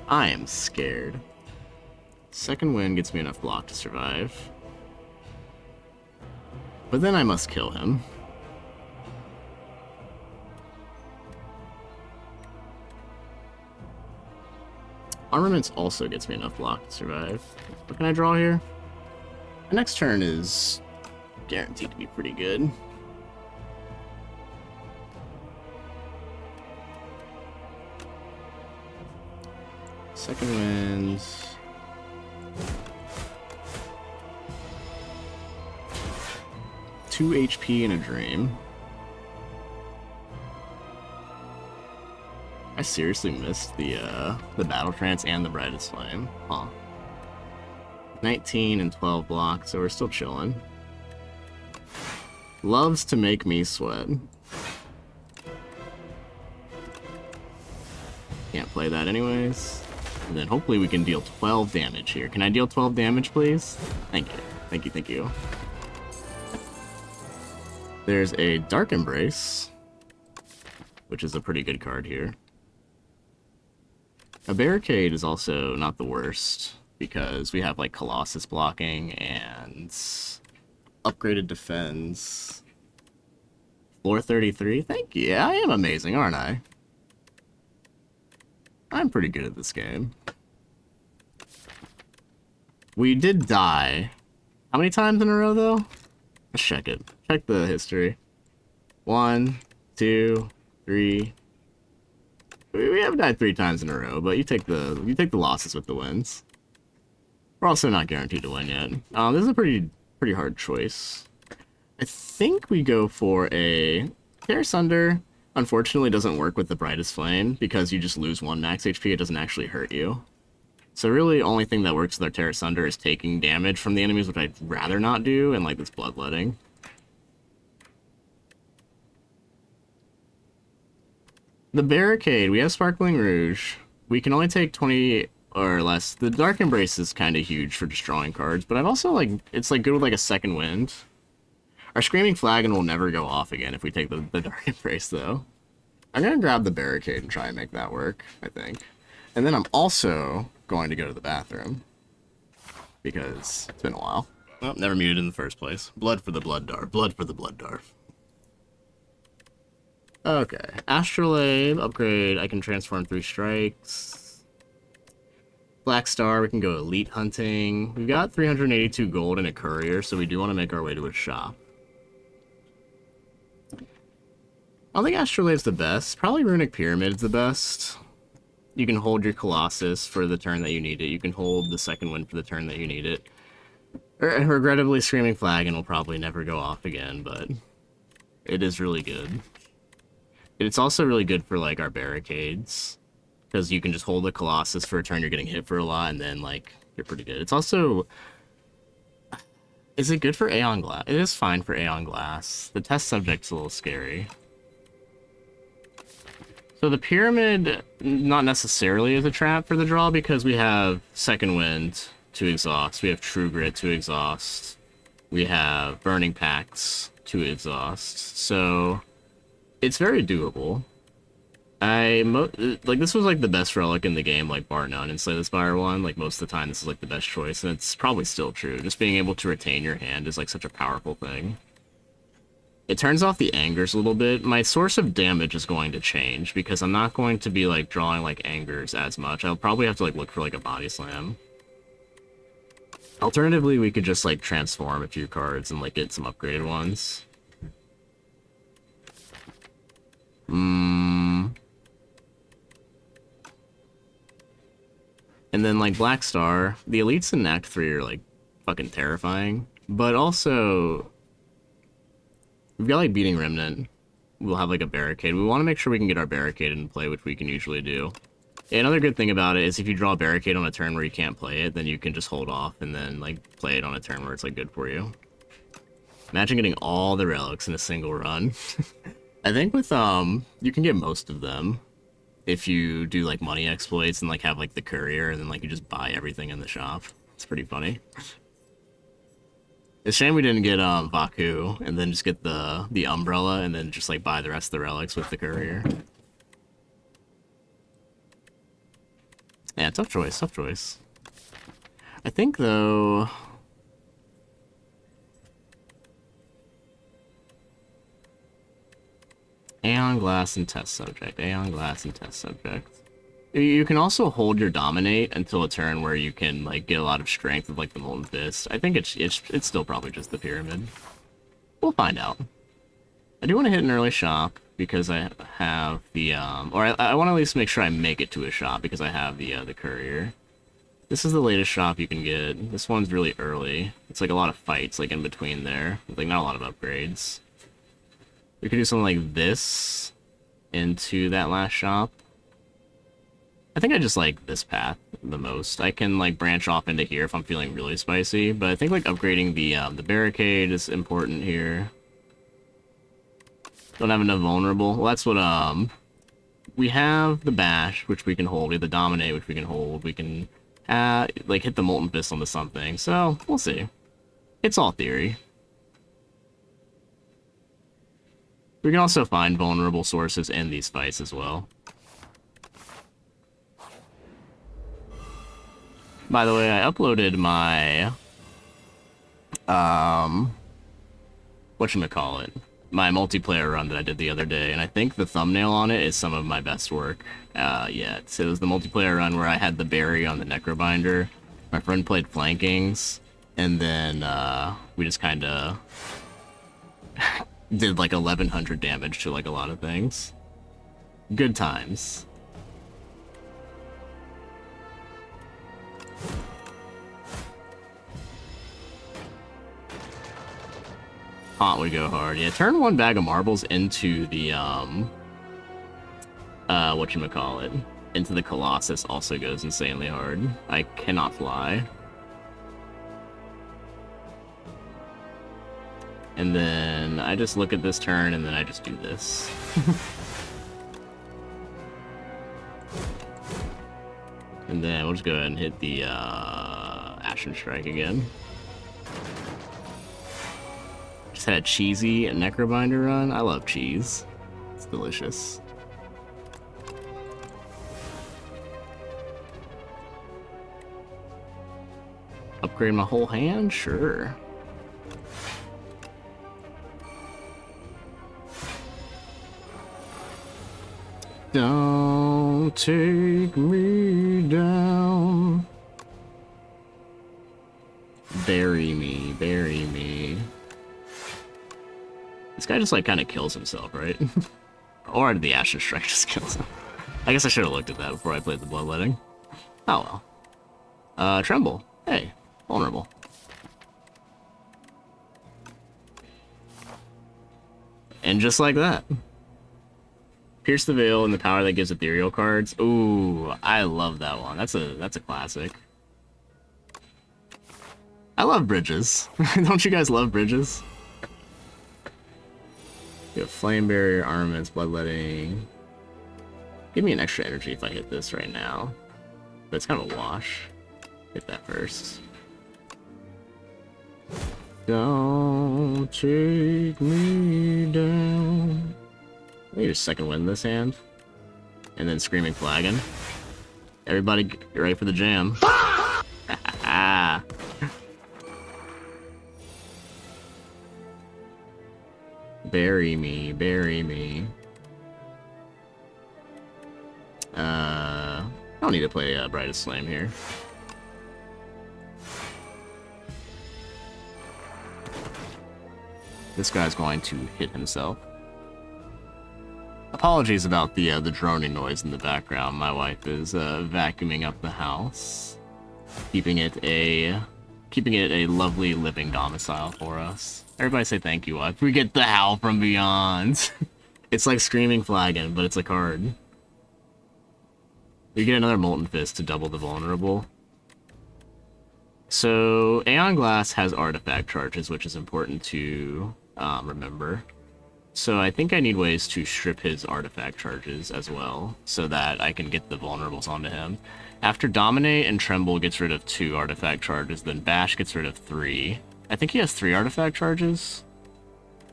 Speaker 1: I am scared. Second wind gets me enough block to survive. But then I must kill him. Armaments also gets me enough block to survive. What can I draw here? The next turn is guaranteed to be pretty good. Second wind. Two HP in a dream. I seriously missed the Battle Trance and the Brightest Flame. Huh. 19 and 12 blocks, so we're still chilling. Loves to make me sweat. Can't play that anyways. And then hopefully we can deal 12 damage here. Can I deal 12 damage, please? Thank you. Thank you, thank you. There's a Dark Embrace, which is a pretty good card here. A Barricade is also not the worst, because we have, like, Colossus blocking and upgraded defense. Floor 33? Thank you. Yeah, I am amazing, aren't I? I'm pretty good at this game. We did die. How many times in a row, though? Let's check it. Check the history. 1, 2, 3. We have died 3 times in a row, but you take the losses with the wins. We're also not guaranteed to win yet. This is a pretty hard choice. I think we go for a Tear Sunder. Unfortunately, doesn't work with the Brightest Flame because you just lose 1 max HP. It doesn't actually hurt you. So really, only thing that works with our Tear Sunder is taking damage from the enemies, which I'd rather not do, and like this Bloodletting. The Barricade, we have Sparkling Rouge. We can only take 20 or less. The Dark Embrace is kind of huge for destroying cards, but I've also, like, it's like good with like a second wind. Our Screaming Flagon will never go off again if we take the Dark Embrace, though. I'm going to grab the Barricade and try and make that work, I think. And then I'm also going to go to the bathroom, because it's been a while. Well, never muted in the first place. Blood for the Blood Dwarf. Blood for the Blood Dwarf. Okay, Astrolabe, upgrade, I can transform 3 strikes. Black Star, we can go elite hunting. We've got 382 gold and a courier, so we do want to make our way to a shop. I don't think Astrolabe's the best. Probably Runic Pyramid's the best. You can hold your Colossus for the turn that you need it. You can hold the second wind for the turn that you need it. Regrettably, Screaming Flagon will probably never go off again, but it is really good. It's also really good for, like, our barricades, because you can just hold the Colossus for a turn you're getting hit for a lot, and then, like, you're pretty good. It's also... Is it good for Aeon Glass? It is fine for Aeon Glass. The test subject's a little scary. So the Pyramid, not necessarily is a trap for the draw, because we have Second Wind to exhaust, we have True Grit to exhaust, we have Burning Pacts to exhaust, so it's very doable. Like, this was, like, the best relic in the game, like, bar none in Slay the Spire 1. Like, most of the time, this is, like, the best choice, and it's probably still true. Just being able to retain your hand is, like, such a powerful thing. It turns off the angers a little bit. My source of damage is going to change, because I'm not going to be, like, drawing, like, angers as much. I'll probably have to, like, look for, like, a body slam. Alternatively, we could just, like, transform a few cards and, like, get some upgraded ones. And then, like, Black Star, the elites in Act 3 are, like, fucking terrifying. But also, we've got, like, Beating Remnant. We'll have, like, a barricade. We want to make sure we can get our barricade into play, which we can usually do. And another good thing about it is if you draw a barricade on a turn where you can't play it, then you can just hold off and then, like, play it on a turn where it's, like, good for you. Imagine getting all the relics in a single run. I think with, you can get most of them if you do, like, money exploits and, like, have, like, the courier, and then, like, you just buy everything in the shop. It's pretty funny. It's a shame we didn't get, Vaku, and then just get the umbrella, and then just, like, buy the rest of the relics with the courier. Yeah, tough choice, tough choice. I think, though... Aeon Glass and Test Subject. Aeon Glass and Test Subject. You can also hold your Dominate until a turn where you can, like, get a lot of strength with, like, the Molten Fist. I think it's still probably just the Pyramid. We'll find out. I do want to hit an early shop because I have the, or I want to at least make sure I make it to a shop because I have the Courier. This is the latest shop you can get. This one's really early. It's, like, a lot of fights, like, in between there. Like, not a lot of upgrades. We could do something like this into that last shop. I think I just like this path the most. I can, like, branch off into here if I'm feeling really spicy, but I think, like, upgrading the barricade is important here. Don't have enough vulnerable. Well, that's what, we have the bash, which we can hold. We have the dominate, which we can hold. We can, like, hit the molten fist onto something. So, we'll see. It's all theory. We can also find vulnerable sources in these fights as well. By the way, I uploaded my, whatchamacallit, my multiplayer run that I did the other day, and I think the thumbnail on it is some of my best work yet. So it was the multiplayer run where I had the berry on the Necrobinder, my friend played flankings, and then we just kind of did like 1100 damage to like a lot of things. Good times. Haunt would go hard. Yeah, turn one bag of marbles into the whatchamacallit, into the Colossus also goes insanely hard. I cannot fly. And then I just look at this turn, and then I just do this. And then we'll just go ahead and hit the Ashen Strike again. Just had a cheesy Necrobinder run. I love cheese. It's delicious. Upgrade my whole hand? Sure. Don't take me down. Bury me, bury me. This guy just, like, kind of kills himself, right? Or the Ashen Strike just kills him. I guess I should have looked at that before I played the Bloodletting. Oh well. Tremble. Hey, vulnerable. And just like that. Pierce the Veil and the power that gives ethereal cards. Ooh, I love that one. That's a classic. I love bridges. Don't you guys love bridges? You have Flame Barrier, Armaments, Bloodletting. Give me an extra energy if I hit this right now. But it's kind of a wash. Hit that first. Don't take me down. I need a second wind this hand. And then Screaming Flagon. Everybody get ready for the jam. Bury me, bury me. I don't need to play Brightest Flame here. This guy's going to hit himself. Apologies about the droning noise in the background. My wife is vacuuming up the house, keeping it a lovely living domicile for us. Everybody say thank you, wife. We get the Howl from Beyond. It's like Screaming Flagon, but it's a card. You get another Molten Fist to double the vulnerable. So Aeon Glass has artifact charges, which is important to remember. So I think I need ways to strip his artifact charges as well, so that I can get the vulnerables onto him. After Dominate and Tremble gets rid of 2 artifact charges, then Bash gets rid of 3. I think he has 3 artifact charges.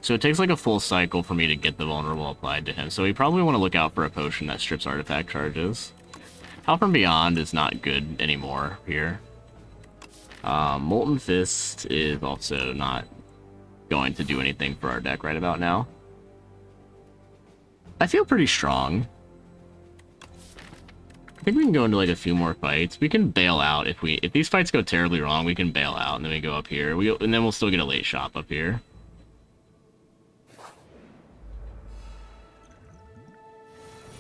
Speaker 1: So it takes like a full cycle for me to get the vulnerable applied to him. So we probably want to look out for a potion that strips artifact charges. Howl from Beyond is not good anymore here. Molten Fist is also not going to do anything for our deck right about now. I feel pretty strong. I think we can go into like a few more fights. We can bail out if these fights go terribly wrong. We can bail out and then we go up here. And then we'll still get a late shop up here.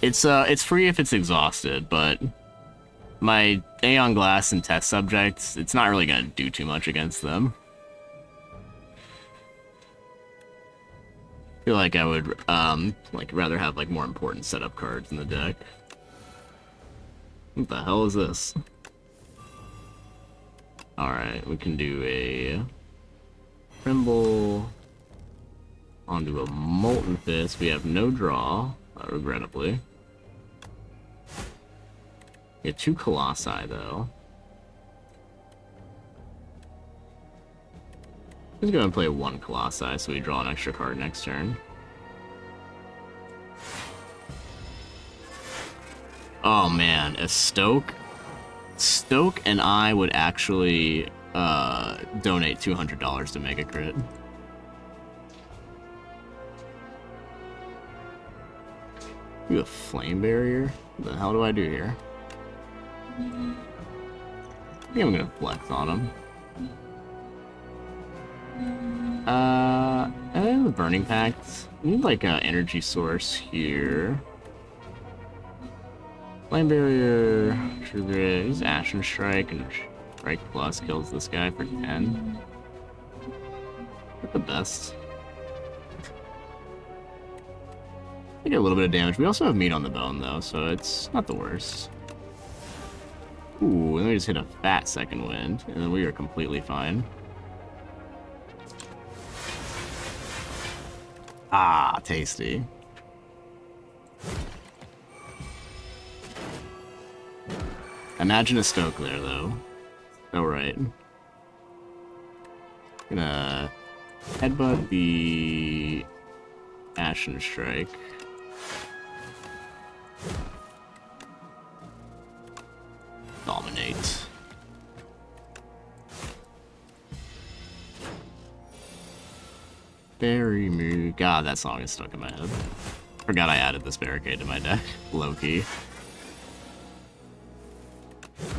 Speaker 1: It's free if it's exhausted, but my Aeon Glass and test subjects, it's not really gonna do too much against them. I feel like I would rather have like more important setup cards in the deck. What the hell is this? Alright, we can do a Tremble onto a Molten Fist. We have no draw, regrettably. We have 2 Colossi, though. Let's go ahead and play 1 Colossi so we draw an extra card next turn. Oh man, a Stoke? Stoke and I would actually donate $200 to Mega Crit. You have Flame Barrier? What the hell do I do here? I think I'm gonna flex on him. The Burning Pact. We need like an energy source here. Flame Barrier, Trigger, Ashen Strike, and Strike Plus kills this guy for 10. Not the best. I get a little bit of damage. We also have meat on the bone though, so it's not the worst. Ooh, and then we just hit a fat second wind, and then we are completely fine. Ah, tasty. Imagine a Stoke there, though. Alright. Gonna headbutt the Ashen Strike. Dominate. Bury me. God, that song is stuck in my head. Forgot I added this barricade to my deck. Low-key.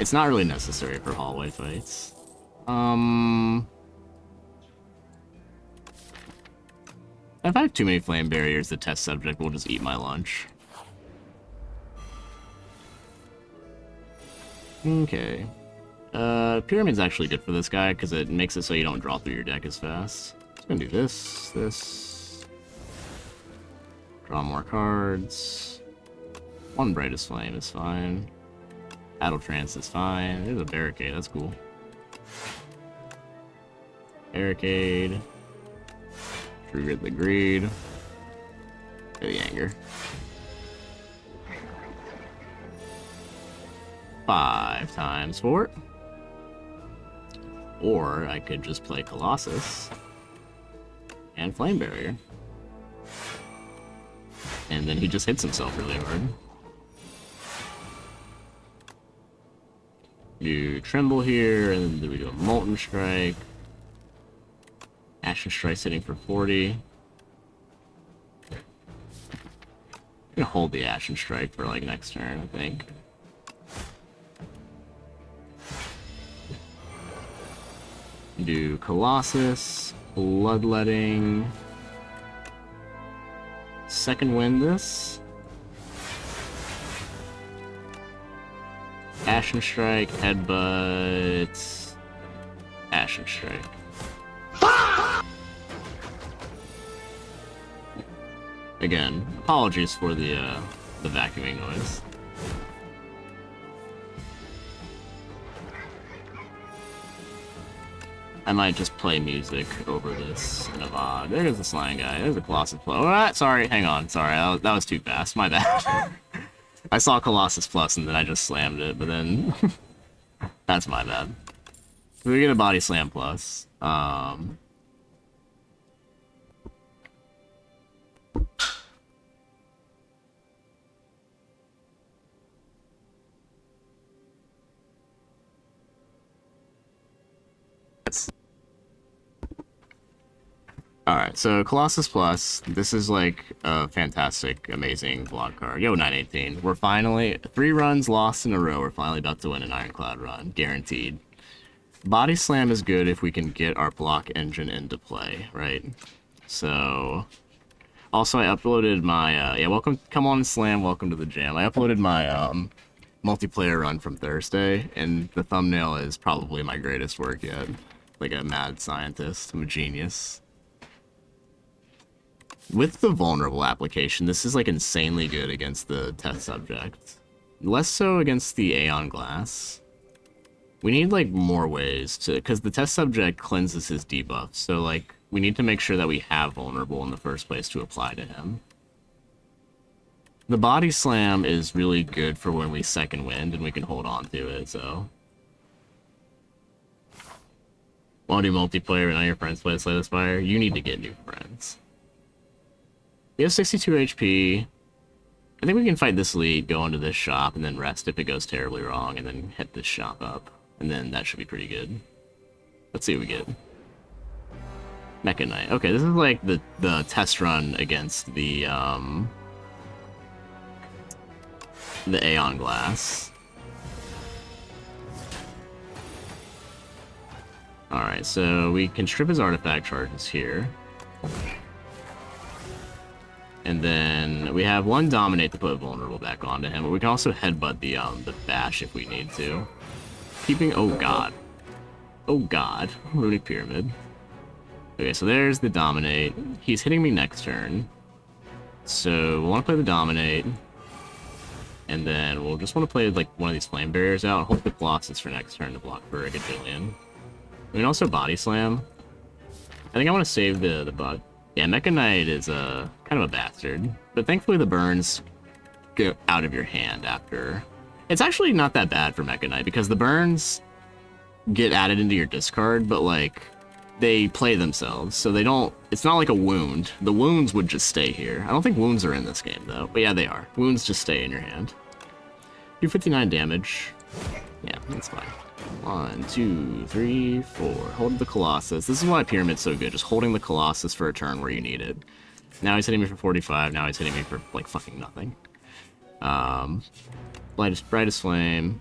Speaker 1: It's not really necessary for hallway fights. If I have too many flame barriers, the test subject will just eat my lunch. Okay. Pyramid's actually good for this guy, because it makes it so you don't draw through your deck as fast. Just gonna do this. Draw more cards. One Brightest Flame is fine. Battle Trance is fine. There's a Barricade, that's cool. Barricade. Trigger the Greed. The Anger. 5 times 4. Or I could just play Colossus and Flame Barrier. And then he just hits himself really hard. Do Tremble here, and then we do a Molten Strike. Ashen Strike's hitting for 40. I'm gonna hold the Ashen Strike for like next turn, I think. Do Colossus, Bloodletting, Second Wind this, Ashen Strike, Headbutt, Ashen Strike. Again, apologies for the vacuuming noise. I might just play music over this in a VOD. There's the Slime guy. There's a Colossus Plus. Oh, sorry, hang on. Sorry, that was too fast. My bad. I saw Colossus Plus and then I just slammed it, but then... That's my bad. We get a Body Slam Plus. Alright, so Colossus Plus, this is like a fantastic, amazing block card. Yo, 918. We're finally, 3 runs lost in a row, we're finally about to win an Ironclad run. Guaranteed. Body Slam is good if we can get our block engine into play, right? So... Also, I uploaded my, yeah, come on Slam, welcome to the jam. I uploaded my, multiplayer run from Thursday, and the thumbnail is probably my greatest work yet. Like a mad scientist, I'm a genius. With the vulnerable application, this is like insanely good against the test subject. Less so against the Aeon glass. We need like more ways to, because the test subject cleanses his debuffs, so like we need to make sure that we have vulnerable in the first place to apply to him. The Body Slam is really good for when we second wind and we can hold on to it, so. Want to do multiplayer and all your friends play Slay the Spire? You need to get new friends. We have 62 HP. I think we can fight this lead, go into this shop, and then rest if it goes terribly wrong, and then hit this shop up. And then that should be pretty good. Let's see what we get. Mecha Knight. Okay, this is like the test run against the Aeon glass. Alright, so we can strip his artifact charges here. And then we have 1 Dominate to put vulnerable back onto him, but we can also headbutt the bash if we need to. Keeping, oh god. Oh god. Runic Pyramid. Okay, so there's the Dominate. He's hitting me next turn. So we'll want to play the Dominate. And then we'll just want to play like one of these Flame Barriers out and hold the Colossus for next turn to block for a gajillion. We can also Body Slam. I think I want to save the bot. Yeah, Mecha Knight is kind of a bastard, but thankfully the burns go out of your hand after. It's actually not that bad for Mecha Knight because the burns get added into your discard, but like they play themselves, so they don't. It's not like a wound. The wounds would just stay here. I don't think wounds are in this game though, but yeah, they are. Wounds just stay in your hand. Do 59 damage. Yeah, that's fine. 1, 2, 3, 4. Hold the Colossus. This is why Pyramid's so good, just holding the Colossus for a turn where you need it. Now he's hitting me for 45, now he's hitting me for, like, fucking nothing. Brightest Flame.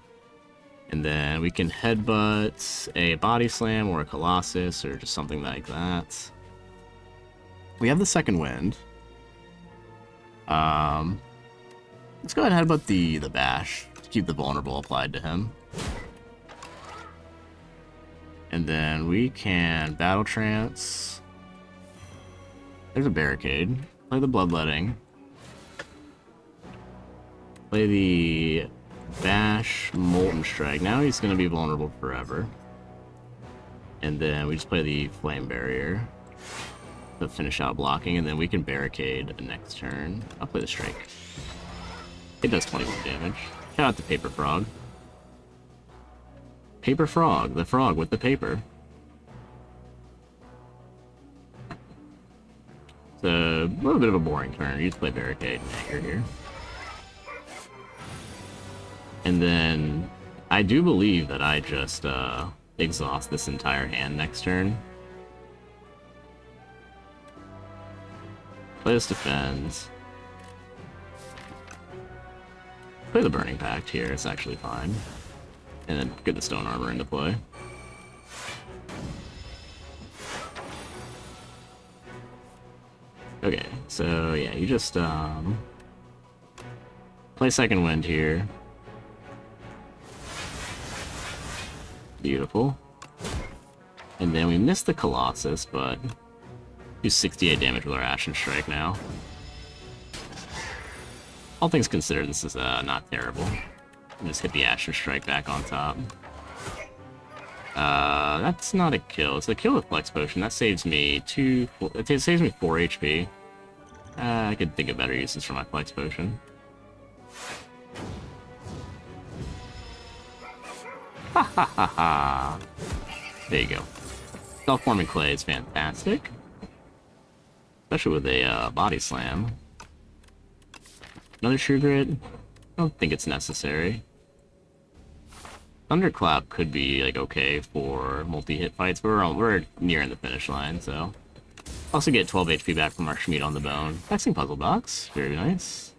Speaker 1: And then we can headbutt a body slam or a colossus or just something like that. We have the second wind. Let's go ahead and headbutt the bash to keep the vulnerable applied to him. And then we can battle trance. There's a barricade. Play the bloodletting. Play the bash molten strike. Now he's gonna be vulnerable forever. And then we just play the flame barrier to finish out blocking, and then we can barricade next turn. I'll play the strike. It does 21 damage. Shout out to Paper Frog. Paper Frog, the frog with the paper. It's a little bit of a boring turn. You just play barricade and anger here. And then I do believe that I just exhaust this entire hand next turn. Play this defends. Play the Burning Pact here, it's actually fine. And then get the Stone Armor into play. Okay, so yeah, you just play Second Wind here. Beautiful. And then we missed the Colossus, but do 68 damage with our Ashen Strike now. All things considered, this is not terrible. Just hit the Ashen Strike back on top. That's not a kill. It's a kill with Flex Potion. That saves me it saves me 4 HP. I could think of better uses for my Flex Potion. Ha ha ha ha. There you go. Self-forming clay is fantastic. Especially with a body slam. Another True Grit? I don't think it's necessary. Thunderclap could be like okay for multi-hit fights, but we're nearing the finish line, so. Also get 12 HP back from our Schmied on the Bone. Vexing Puzzle Box, very nice.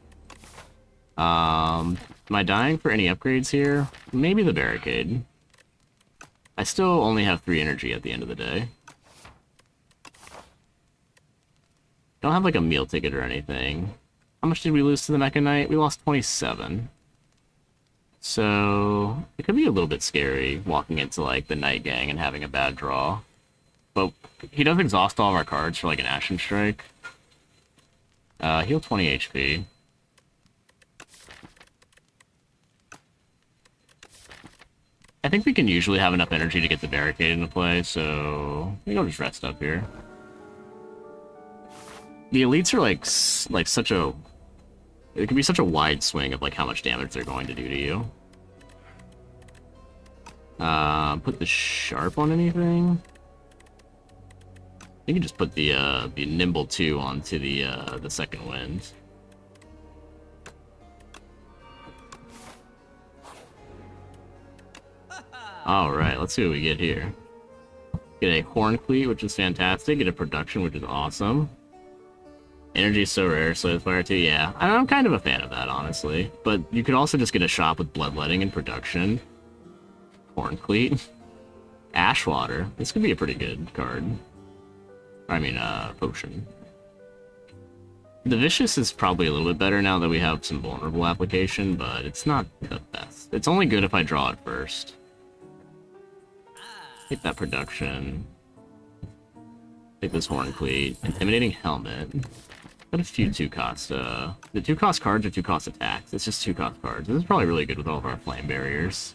Speaker 1: Am I dying for any upgrades here? Maybe the Barricade. I still only have 3 energy at the end of the day. Don't have like a meal ticket or anything. How much did we lose to the Mecha Knight? We lost 27. So it could be a little bit scary walking into like the Night Gang and having a bad draw. But he does exhaust all of our cards for like an Ashen Strike. Heal 20 HP. I think we can usually have enough energy to get the Barricade into play, so maybe I'll just rest up here. The elites are like such a... It can be such a wide swing of like how much damage they're going to do to you. Put the Sharp on anything? You can just put the Nimble 2 onto the Second Wind. Alright, let's see what we get here. Get a Horn Cleat, which is fantastic. Get a Production, which is awesome. Energy is so rare, Slay with Fire 2, yeah. I'm kind of a fan of that, honestly. But you could also just get a shop with Bloodletting and Production. Horn Cleat. Ashwater. This could be a pretty good card. I mean, potion. The Vicious is probably a little bit better now that we have some vulnerable application, but it's not the best. It's only good if I draw it first. Take that Production. Take this Horn Cleat. Intimidating Helmet. Got a few 2-cost, the 2-cost cards are 2-cost attacks. It's just 2-cost cards. This is probably really good with all of our flame barriers.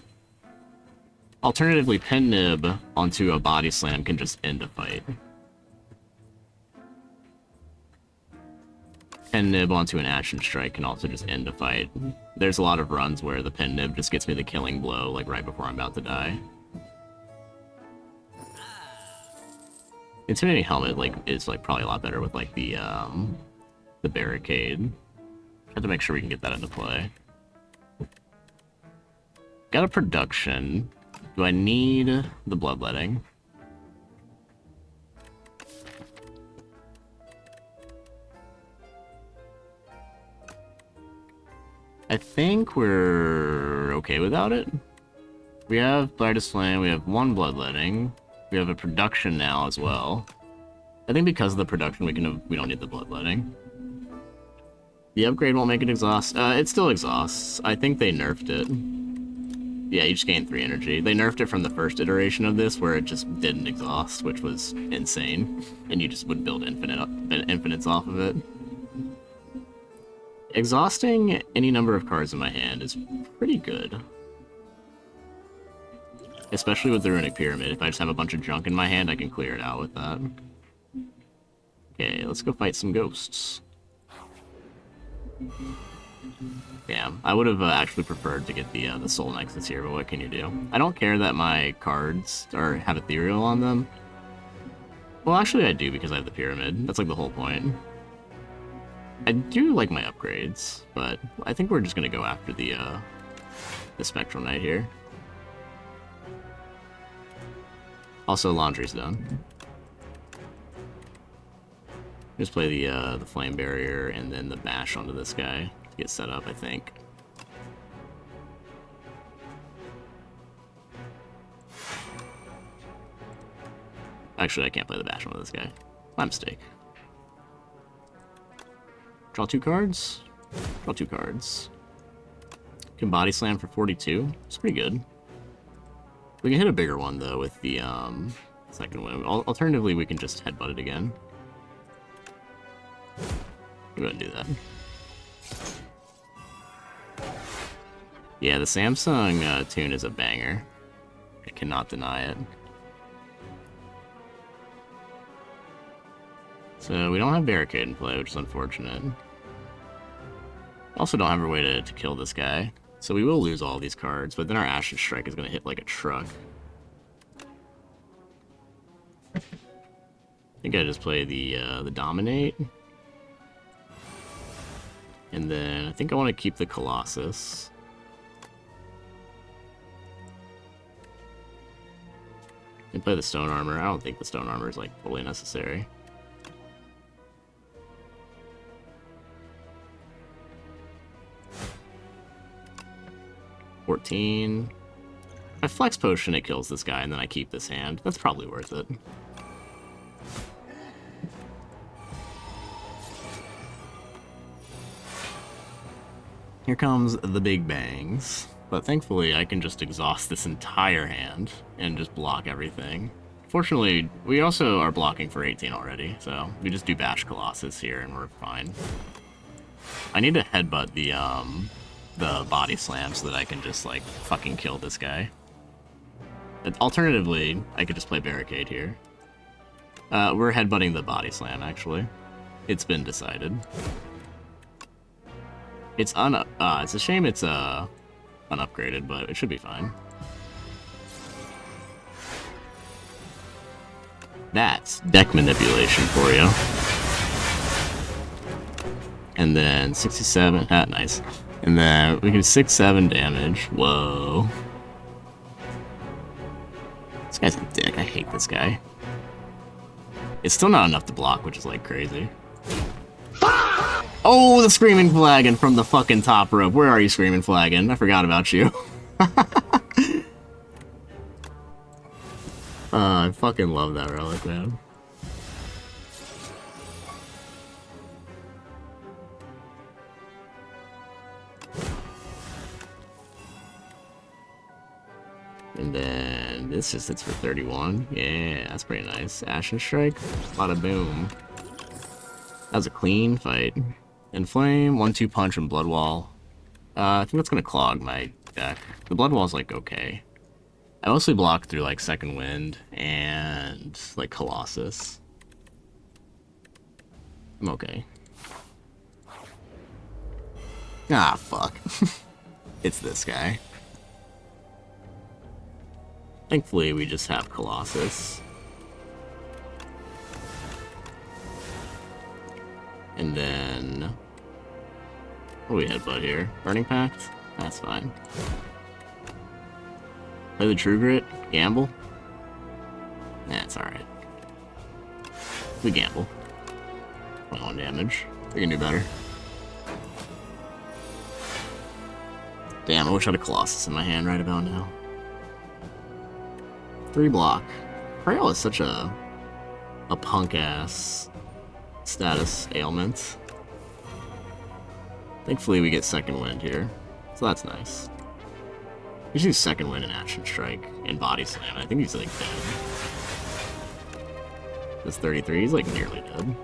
Speaker 1: Alternatively, Pen Nib onto a Body Slam can just end a fight. Pen Nib onto an Ashen Strike can also just end a fight. There's a lot of runs where the Pen Nib just gets me the killing blow, like right before I'm about to die. Intimidating Helmet is probably a lot better with like the Barricade. Have to make sure we can get that into play. Got a Production. Do I need the Bloodletting? I think we're okay without it. We have Brightest Flame, we have 1 Bloodletting, we have a production now as well. I think because of the production we don't need the Bloodletting. The upgrade won't make it exhaust. It still exhausts. I think they nerfed it. Yeah, you just gain 3 energy. They nerfed it from the first iteration of this where it just didn't exhaust, which was insane. And you just would build infinites off of it. Exhausting any number of cards in my hand is pretty good. Especially with the Runic Pyramid. If I just have a bunch of junk in my hand, I can clear it out with that. Okay, let's go fight some ghosts. Damn, I would have actually preferred to get the Soul Nexus here, but what can you do? I don't care that my cards have Ethereal on them. Well, actually I do because I have the Pyramid. That's like the whole point. I do like my upgrades, but I think we're just gonna go after the Spectral Knight here. Also, laundry's done. Just play the Flame Barrier and then the Bash onto this guy to get set up, I think. Actually, I can't play the Bash onto this guy. My mistake. Draw 2 cards. Draw 2 cards. Can Body Slam for 42. It's pretty good. We can hit a bigger one, though, with the second one. Alternatively, we can just headbutt it again. Go ahead and do that. Yeah, the Samsung tune is a banger. I cannot deny it. So we don't have Barricade in play, which is unfortunate. Also don't have a way to kill this guy. So we will lose all these cards, but then our Ashen Strike is going to hit like a truck. I think I just play the Dominate. And then I think I want to keep the Colossus. And play the Stone Armor. I don't think the Stone Armor is like totally necessary. $14. I Flex Potion, it kills this guy, and then I keep this hand. That's probably worth it. Here comes the big bangs. But thankfully, I can just exhaust this entire hand and just block everything. Fortunately, we also are blocking for 18 already, so we just do Bash Colossus here and we're fine. I need to headbutt the Body Slam so that I can just, like, fucking kill this guy. Alternatively, I could just play Barricade here. We're headbutting the Body Slam, actually. It's been decided. It's a shame it's unupgraded, but it should be fine. That's deck manipulation for you. And then 67, nice. And then we can 6-7 damage. Whoa. This guy's a dick, I hate this guy. It's still not enough to block, which is like crazy. Oh, the Screaming Flagon from the fucking top rope. Where are you, Screaming Flagon? I forgot about you. I fucking love that relic, man. And then this just hits for 31. Yeah, that's pretty nice. Ashen Strike, bada boom. That was a clean fight. Inflame, 1-2 punch, and Blood Wall. I think that's gonna clog my deck. The Blood Wall's like okay. I mostly block through like Second Wind and like Colossus. I'm okay. Ah, fuck. It's this guy. Thankfully, we just have Colossus. And then... what do we headbutt here? Burning Pact? That's fine. Play the True Grit? Gamble? Nah, it's alright. We gamble. 21 damage. We can do better. Damn, I wish I had a Colossus in my hand right about now. 3 block. Frail is such a punk-ass status ailment. Thankfully we get second wind here, so that's nice. He's using second wind and action strike and body slam. I think he's like dead. That's 33, he's like nearly dead.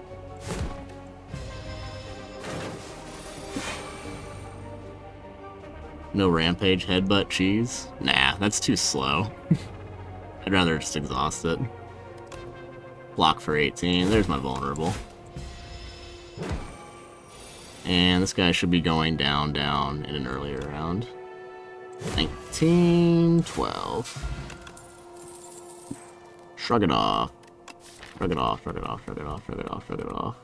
Speaker 1: No rampage headbutt cheese? Nah, that's too slow. I'd rather just exhaust it. Block for 18, there's my vulnerable. And this guy should be going down in an earlier round. 19, 12. Shrug it off. Shrug it off, shrug it off, shrug it off, shrug it off, shrug it off.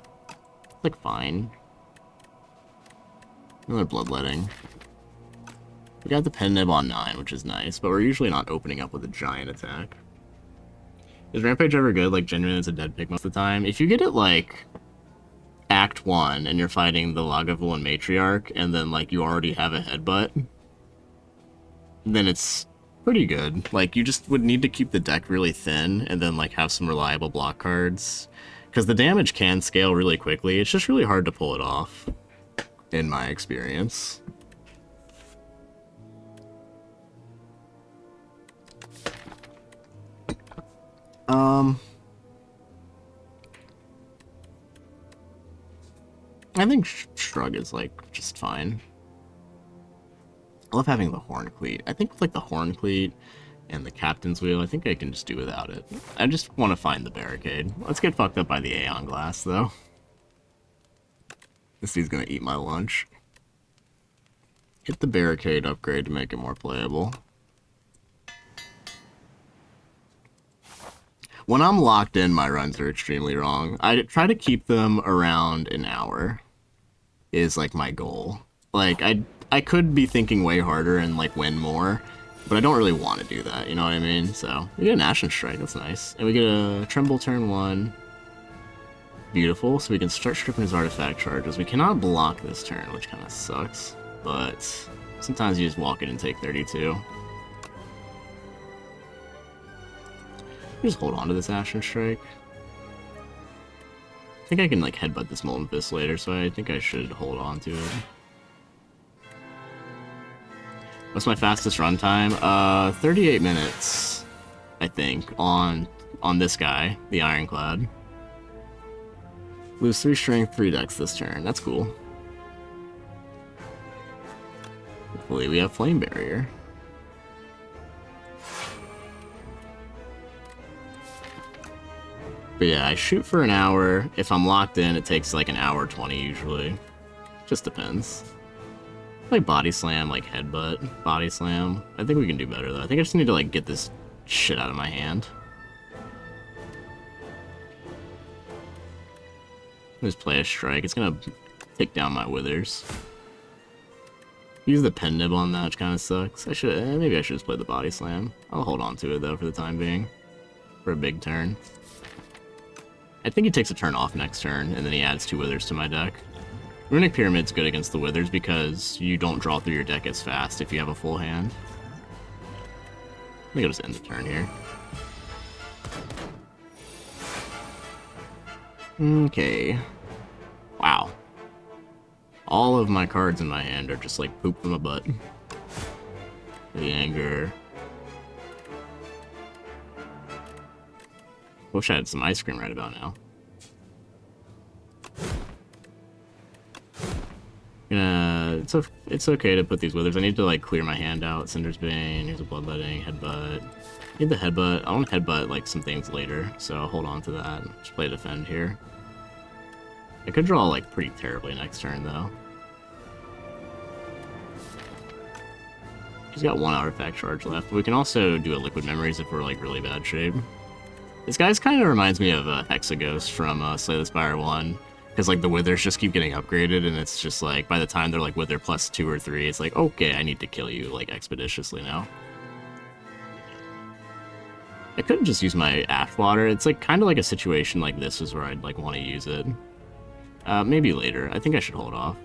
Speaker 1: It's like fine. Another bloodletting. We got the pen nib on 9, which is nice, but we're usually not opening up with a giant attack. Is Rampage ever good? Like, genuinely, it's a dead pick most of the time. If you get it, like, Act 1, and you're fighting the Lagavulin Matriarch, and then, like, you already have a headbutt, then it's pretty good. Like, you just would need to keep the deck really thin, and then, like, have some reliable block cards. Because the damage can scale really quickly. It's just really hard to pull it off, in my experience. I think Shrug is, like, just fine. I love having the Horn Cleat. I think with, like, the Horn Cleat and the Captain's Wheel, I think I can just do without it. I just want to find the barricade. Let's get fucked up by the Aeon Glass, though. This dude's gonna eat my lunch. Hit the barricade upgrade to make it more playable. When I'm locked in, my runs are extremely wrong. I try to keep them around an hour, is like my goal. Like, I could be thinking way harder and like win more, but I don't really want to do that, you know what I mean? So, we get an Ashen Strike, that's nice. And we get a Tremble turn 1. Beautiful, so we can start stripping his artifact charges. We cannot block this turn, which kind of sucks, but sometimes you just walk in and take 32. Just hold on to this Ashen Strike. I think I can like headbutt this Molten Fist later, so I think I should hold on to it. What's my fastest runtime? 38 minutes, I think, on this guy, the Ironclad. Lose 3 strength, 3 dex this turn. That's cool. Hopefully we have Flame Barrier. But yeah, I shoot for an hour. If I'm locked in, it takes like an hour 20 usually. Just depends. Like body slam, like headbutt, body slam. I think we can do better though. I think I just need to like get this shit out of my hand. Just play a strike. It's gonna take down my withers. Use the pen nib on that, which kind of sucks. I should maybe I should just play the body slam. I'll hold on to it though for the time being, for a big turn. I think he takes a turn off next turn, and then he adds 2 withers to my deck. Runic Pyramid's good against the withers because you don't draw through your deck as fast if you have a full hand. I think I'll just end the turn here. Okay. Wow. All of my cards in my hand are just like poop from a butt. The anger. Wish I had some ice cream right about now. It's okay to put these withers. I need to like clear my hand out. Cinder's Bane, here's a Bloodletting, Headbutt. I need the Headbutt. I want to Headbutt like some things later, so I'll hold on to that. Just play Defend here. I could draw like pretty terribly next turn though. He's got 1 artifact charge left. We can also do a Liquid Memories if we're like really bad shape. This guy's kind of reminds me of Hexaghost from Slay the Spire 1. Because, like, the withers just keep getting upgraded, and it's just, like, by the time they're, like, wither plus 2 or 3, it's like, okay, I need to kill you, like, expeditiously now. I could just use my Ashwater. It's, like, kind of like a situation like this is where I'd, like, want to use it. Maybe later. I think I should hold off.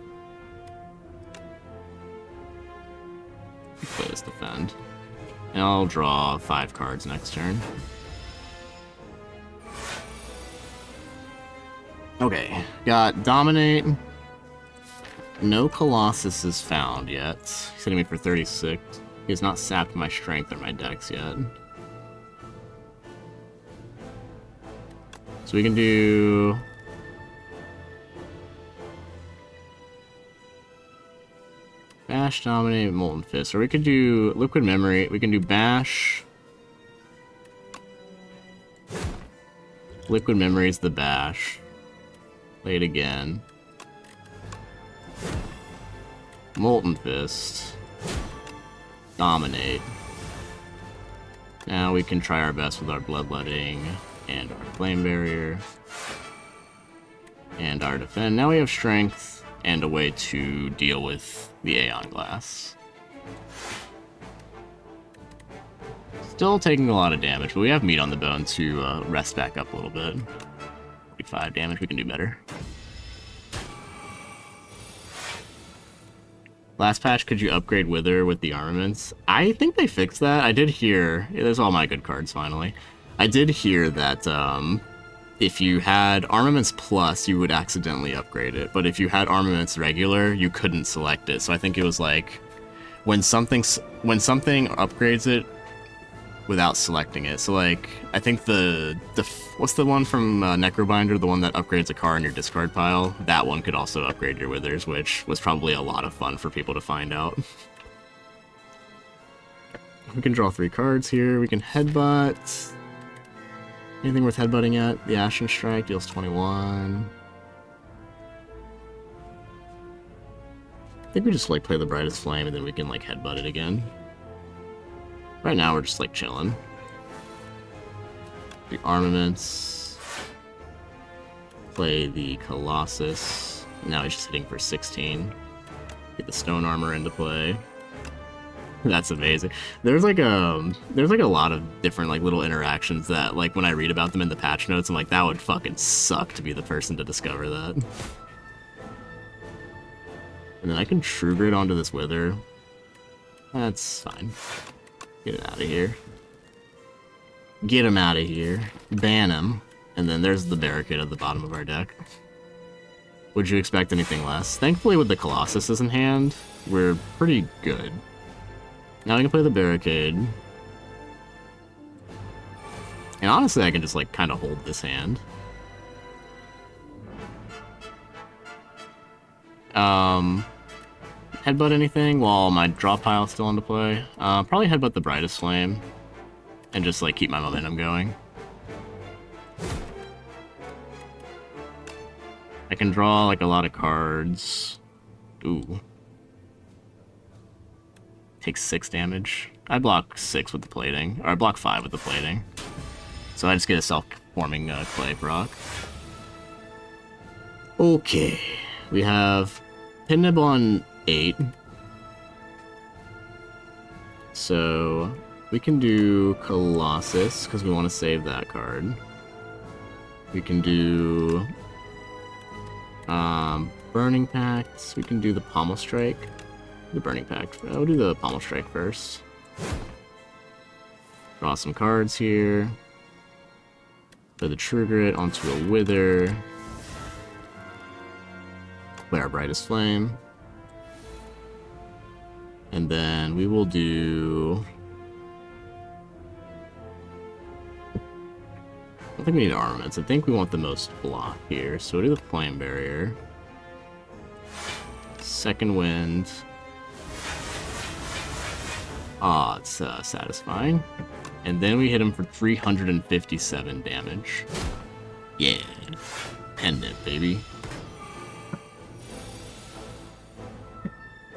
Speaker 1: Play this Defend. And I'll draw 5 cards next turn. Okay, got Dominate. No Colossus is found yet. He's hitting me for 36. He has not sapped my strength or my dex yet. So we can do... Bash, Dominate, Molten Fist. Or we could do Liquid Memory. We can do Bash. Liquid Memory is the Bash. Play it again. Molten Fist. Dominate. Now we can try our best with our Bloodletting and our Flame Barrier. And our Defend. Now we have Strength and a way to deal with the Aeon Glass. Still taking a lot of damage, but we have meat on the bone to rest back up a little bit. 45 damage, we can do better. Last patch, could you upgrade Wither with the armaments? I think they fixed that. I did hear... There's all my good cards, finally. I did hear that if you had Armaments Plus, you would accidentally upgrade it. But if you had Armaments Regular, you couldn't select it. So I think it was like... When something upgrades it without selecting it. So like, I think the what's the one from Necrobinder, the one that upgrades a card in your discard pile? That one could also upgrade your Withers, which was probably a lot of fun for people to find out. We can draw 3 cards here. We can headbutt. Anything worth headbutting at? The Ashen Strike deals 21. I think we just like play the Brightest Flame and then we can like headbutt it again. Right now we're just like chilling. The armaments. Play the Colossus. Now he's just hitting for 16. Get the stone armor into play. That's amazing. There's like a lot of different like little interactions that like when I read about them in the patch notes, I'm like, that would fucking suck to be the person to discover that. And then I can True Grit onto this Wither. That's fine. Get it out of here. Get him out of here. Ban him. And then there's the Barricade at the bottom of our deck. Would you expect anything less? Thankfully with the Colossus in hand, we're pretty good. Now we can play the Barricade. And honestly, I can just like kind of hold this hand. Headbutt anything while my draw pile is still into play. Probably headbutt the Brightest Flame. And just like keep my momentum going. I can draw like a lot of cards. Ooh. Takes 6 damage. I block 6 with the plating. Or I block 5 with the plating. So I just get a self-forming clay proc. Okay. We have Pinnib on 8. So we can do Colossus, because we want to save that card. We can do Burning Pact. We can do the Pommel Strike. The Burning Pact. I'll do the Pommel Strike first. Draw some cards here. Play the True Grit onto a Wither. Play our Brightest Flame. And then we will do... I don't think we need armaments. I think we want the most block here. So we'll do the Flame Barrier. Second Wind. Ah, it's satisfying. And then we hit him for 357 damage. Yeah. Pendant, baby.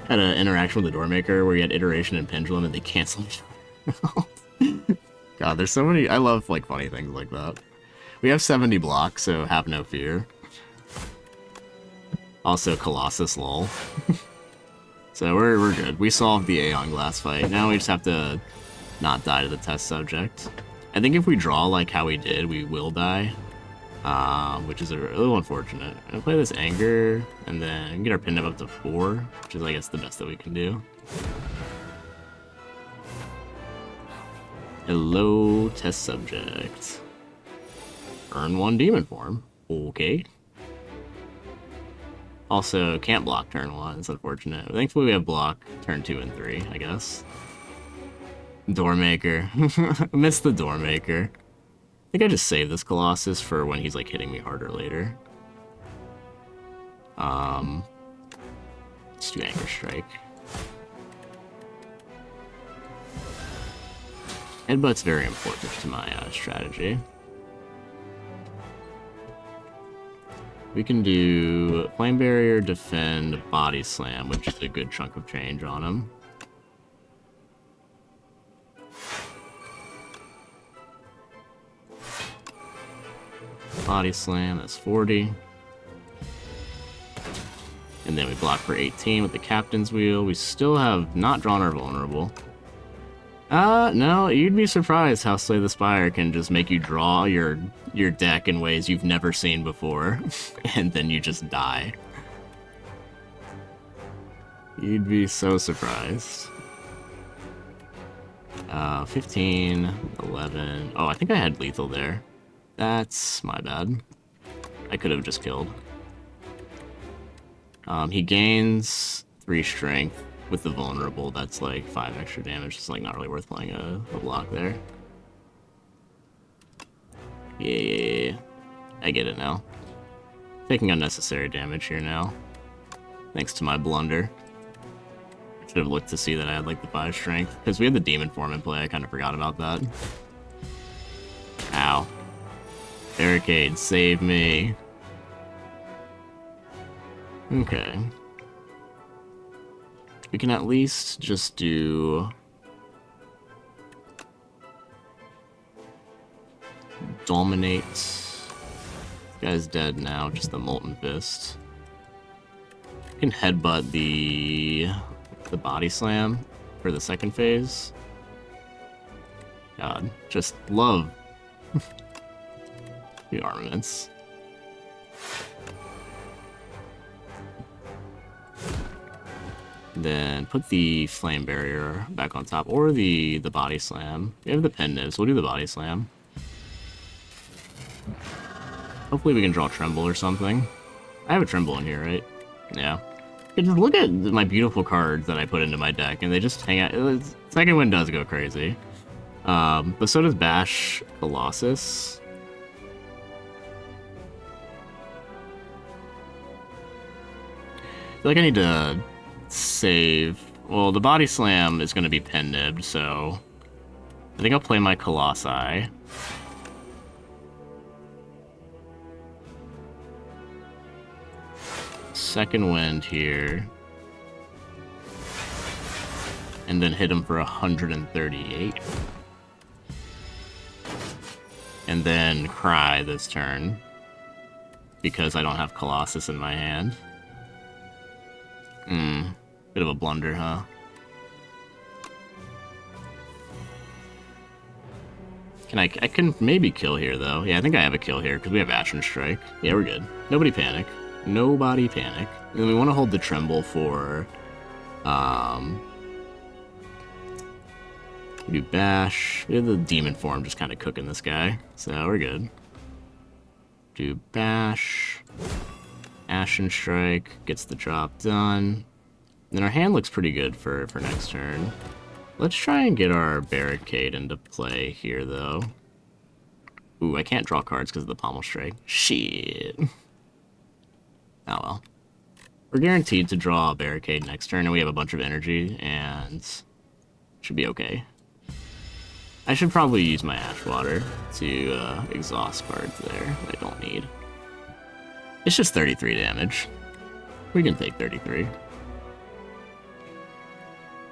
Speaker 1: Had an interaction with the Doormaker where you had Iteration and Pendulum and they canceled each other. God, there's so many... I love, like, funny things like that. We have 70 blocks, so have no fear. Also, Colossus, lol. So we're good. We solved the Aeon Glass fight. Now we just have to not die to the test subject. I think if we draw like how we did, we will die. Which is a little unfortunate. I'll play this Anger, and then get our Pinnip up to 4, which is, I guess, the best that we can do. Hello, test subject. Earn 1 demon form. Okay. Also, can't block turn 1. It's unfortunate. Thankfully, we have block turn 2 and 3, I guess. Doormaker. Missed the Doormaker. I think I just saved this Colossus for when he's like hitting me harder later. Let's do Anchor Strike. Headbutt's very important to my strategy. We can do Flame Barrier, Defend, Body Slam, which is a good chunk of change on him. Body Slam, that's 40. And then we block for 18 with the Captain's Wheel. We still have not drawn our Vulnerable. No, you'd be surprised how Slay the Spire can just make you draw your deck in ways you've never seen before, and then you just die. You'd be so surprised. 15, 11... Oh, I think I had lethal there. That's my bad. I could have just killed. He gains 3 strength. With the vulnerable, that's like 5 extra damage. It's like not really worth playing a block there. Yeah, I get it now. Taking unnecessary damage here now. Thanks to my blunder. Should have looked to see that I had like the 5 strength. Because we had the demon form in play, I kind of forgot about that. Ow. Barricade, save me. Okay. We can at least just do Dominate. This guy's dead now, just the Molten Fist. We can headbutt the Body Slam for the second phase. God, just love the armaments. Then put the Flame Barrier back on top, or the Body Slam. We have the Pen Nibs, we'll do the Body Slam. Hopefully we can draw Tremble or something. I have a Tremble in here, right? Yeah. Just look at my beautiful cards that I put into my deck, and they just hang out. Second Wind does go crazy. But so does Bash Colossus. I feel like I need to save. Well, the Body Slam is going to be Pen Nibbed, so I think I'll play my Colossi. Second Wind here. And then hit him for 138. And then Cry this turn. Because I don't have Colossus in my hand. Bit of a blunder, huh? I can maybe kill here, though. Yeah, I think I have a kill here, because we have Ashen Strike. Yeah, we're good. Nobody panic. Nobody panic. And then we want to hold the Tremble for... we do Bash. We have the Demon form just kind of cooking this guy. So we're good. Do Bash. Ashen Strike. Gets the drop done. Then our hand looks pretty good for next turn. Let's try and get our Barricade into play here, though. Ooh, I can't draw cards because of the Pommel Strike. Shit. Oh well. We're guaranteed to draw a Barricade next turn, and we have a bunch of energy, and should be okay. I should probably use my Ash Water to exhaust cards there that I don't need. It's just 33 damage. We can take 33.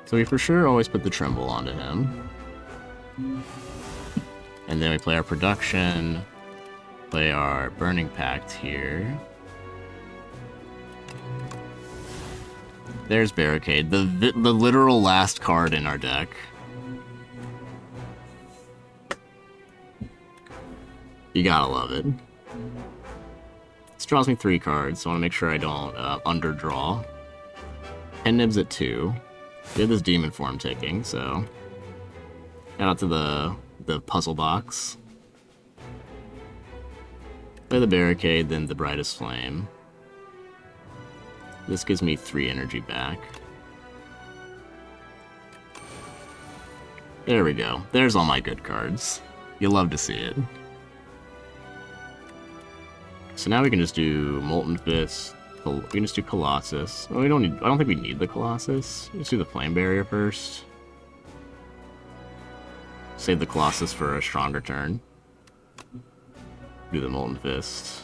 Speaker 1: So we for sure always put the Tremble onto him. And then we play our Production, play our Burning Pact here. There's Barricade, the literal last card in our deck. You gotta love it. This draws me 3 cards, so I want to make sure I don't underdraw. Pen Nibs at 2. We have this Demon form ticking, so shout out to the the puzzle box. Play the barricade, then the brightest flame. This gives me 3 energy back. There we go. There's all my good cards. You'll love to see it. So now we can just do Molten Fist. We can just do Colossus. Oh, I don't think we need the Colossus. Let's do the Flame Barrier first. Save the Colossus for a stronger turn. Do the Molten Fist.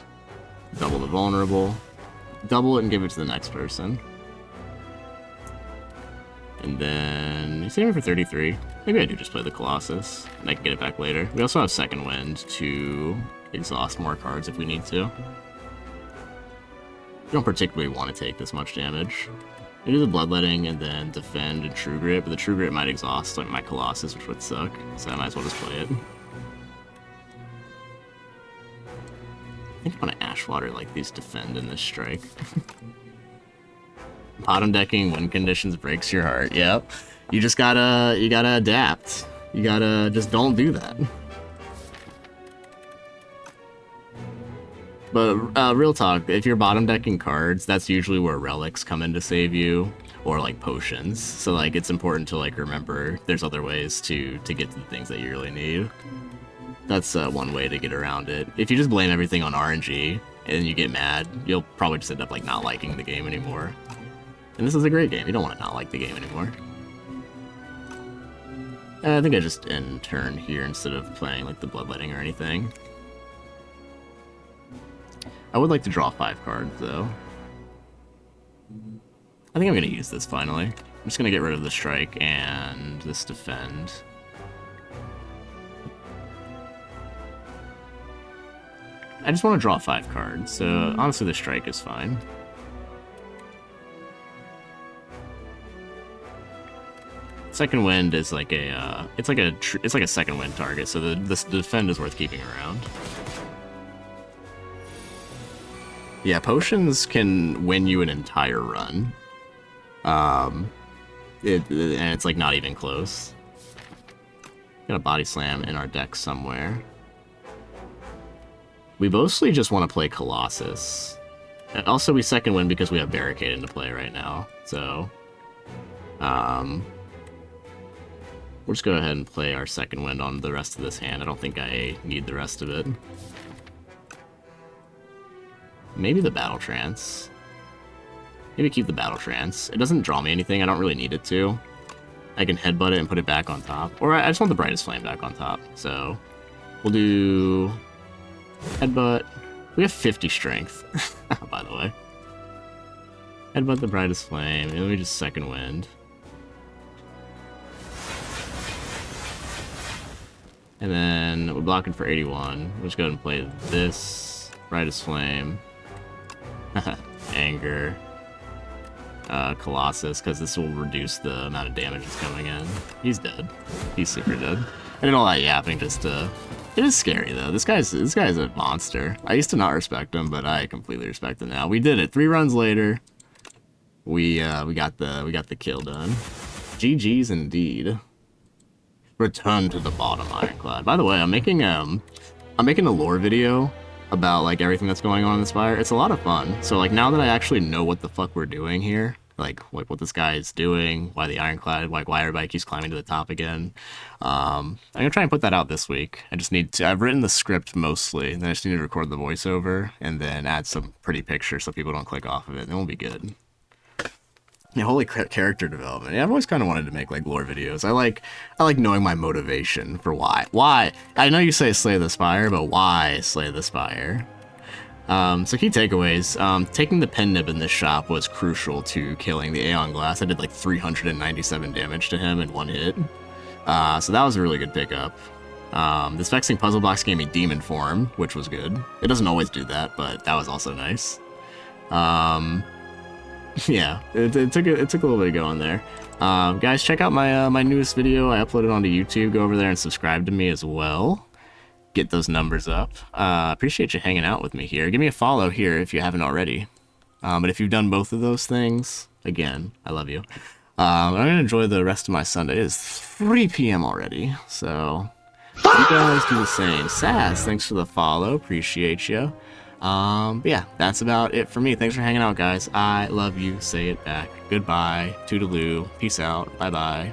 Speaker 1: Double the Vulnerable. Double it and give it to the next person. And then save it for 33. Maybe I do just play the Colossus, and I can get it back later. We also have Second Wind to exhaust more cards if we need to. We don't particularly want to take this much damage. We do the Bloodletting and then Defend and True Grit, but the True Grit might exhaust like my Colossus, which would suck, so I might as well just play it. I think I'm gonna Ashwater like these Defend in this strike. Bottom decking when conditions breaks your heart. Yep. You gotta adapt. You gotta just don't do that. But real talk, if you're bottom decking cards, that's usually where relics come in to save you, or like potions. So like it's important to like remember there's other ways to get to the things that you really need. That's one way to get around it. If you just blame everything on RNG and you get mad, you'll probably just end up like not liking the game anymore. And this is a great game. You don't want to not like the game anymore. I think I just end turn here instead of playing like the Bloodletting or anything. I would like to draw 5 cards though. I think I'm going to use this finally. I'm just going to get rid of the strike and this defend. I just want to draw 5 cards, so honestly the strike is fine. Second Wind is like a it's like a second wind target, so the defend is worth keeping around. Yeah, potions can win you an entire run. And it's like not even close. Got a Body Slam in our deck somewhere. We mostly just want to play Colossus. And also we second win because we have Barricade into play right now. So we'll just go ahead and play our second wind on the rest of this hand. I don't think I need the rest of it. Maybe the Battle Trance. Maybe keep the Battle Trance. It doesn't draw me anything. I don't really need it to. I can headbutt it and put it back on top. Or I just want the Brightest Flame back on top. So we'll do headbutt. We have 50 strength, by the way. Headbutt the Brightest Flame, and then we just second wind. And then we're blocking for 81. We'll just go ahead and play this Brightest Flame. Anger. Colossus, because this will reduce the amount of damage that's coming in. He's dead. He's super dead. I did all that yapping just to... It is scary though. This guy's a monster. I used to not respect him, but I completely respect him now. We did it. 3 runs later. We got the kill done. GG's indeed. Return to the bottom, Ironclad. By the way, I'm making a lore video about like everything that's going on in the Spire. It's a lot of fun. So like now that I actually know what the fuck we're doing here, like what this guy is doing, why the Ironclad, like why everybody keeps climbing to the top again, I'm gonna try and put that out this week. I just need to. I've written the script mostly, and then I just need to record the voiceover and then add some pretty pictures so people don't click off of it. And it will be good. Yeah, holy character development. Yeah, I've always kind of wanted to make like lore videos. I like knowing my motivation for why. Why? I know you say slay the Spire, but why slay the Spire? So key takeaways. Taking the pen nib in this shop was crucial to killing the Aeon Glass. I did like 397 damage to him in 1 hit. So that was a really good pickup. This Vexing Puzzle Box gave me Demon Form, which was good. It doesn't always do that, but that was also nice. Yeah, it took a little bit of going there. Guys, check out my newest video. I uploaded onto YouTube. Go over there and subscribe to me as well. Get those numbers up. Appreciate you hanging out with me here. Give me a follow here if you haven't already. But if you've done both of those things, again, I love you. I'm gonna enjoy the rest of my Sunday. It is 3 p.m. already, so You guys do the same. Sass, thanks for the follow. Appreciate you. But yeah, that's about it for me. Thanks for hanging out, guys. I love you. Say it back. Goodbye. Toodaloo. Peace out. Bye-bye.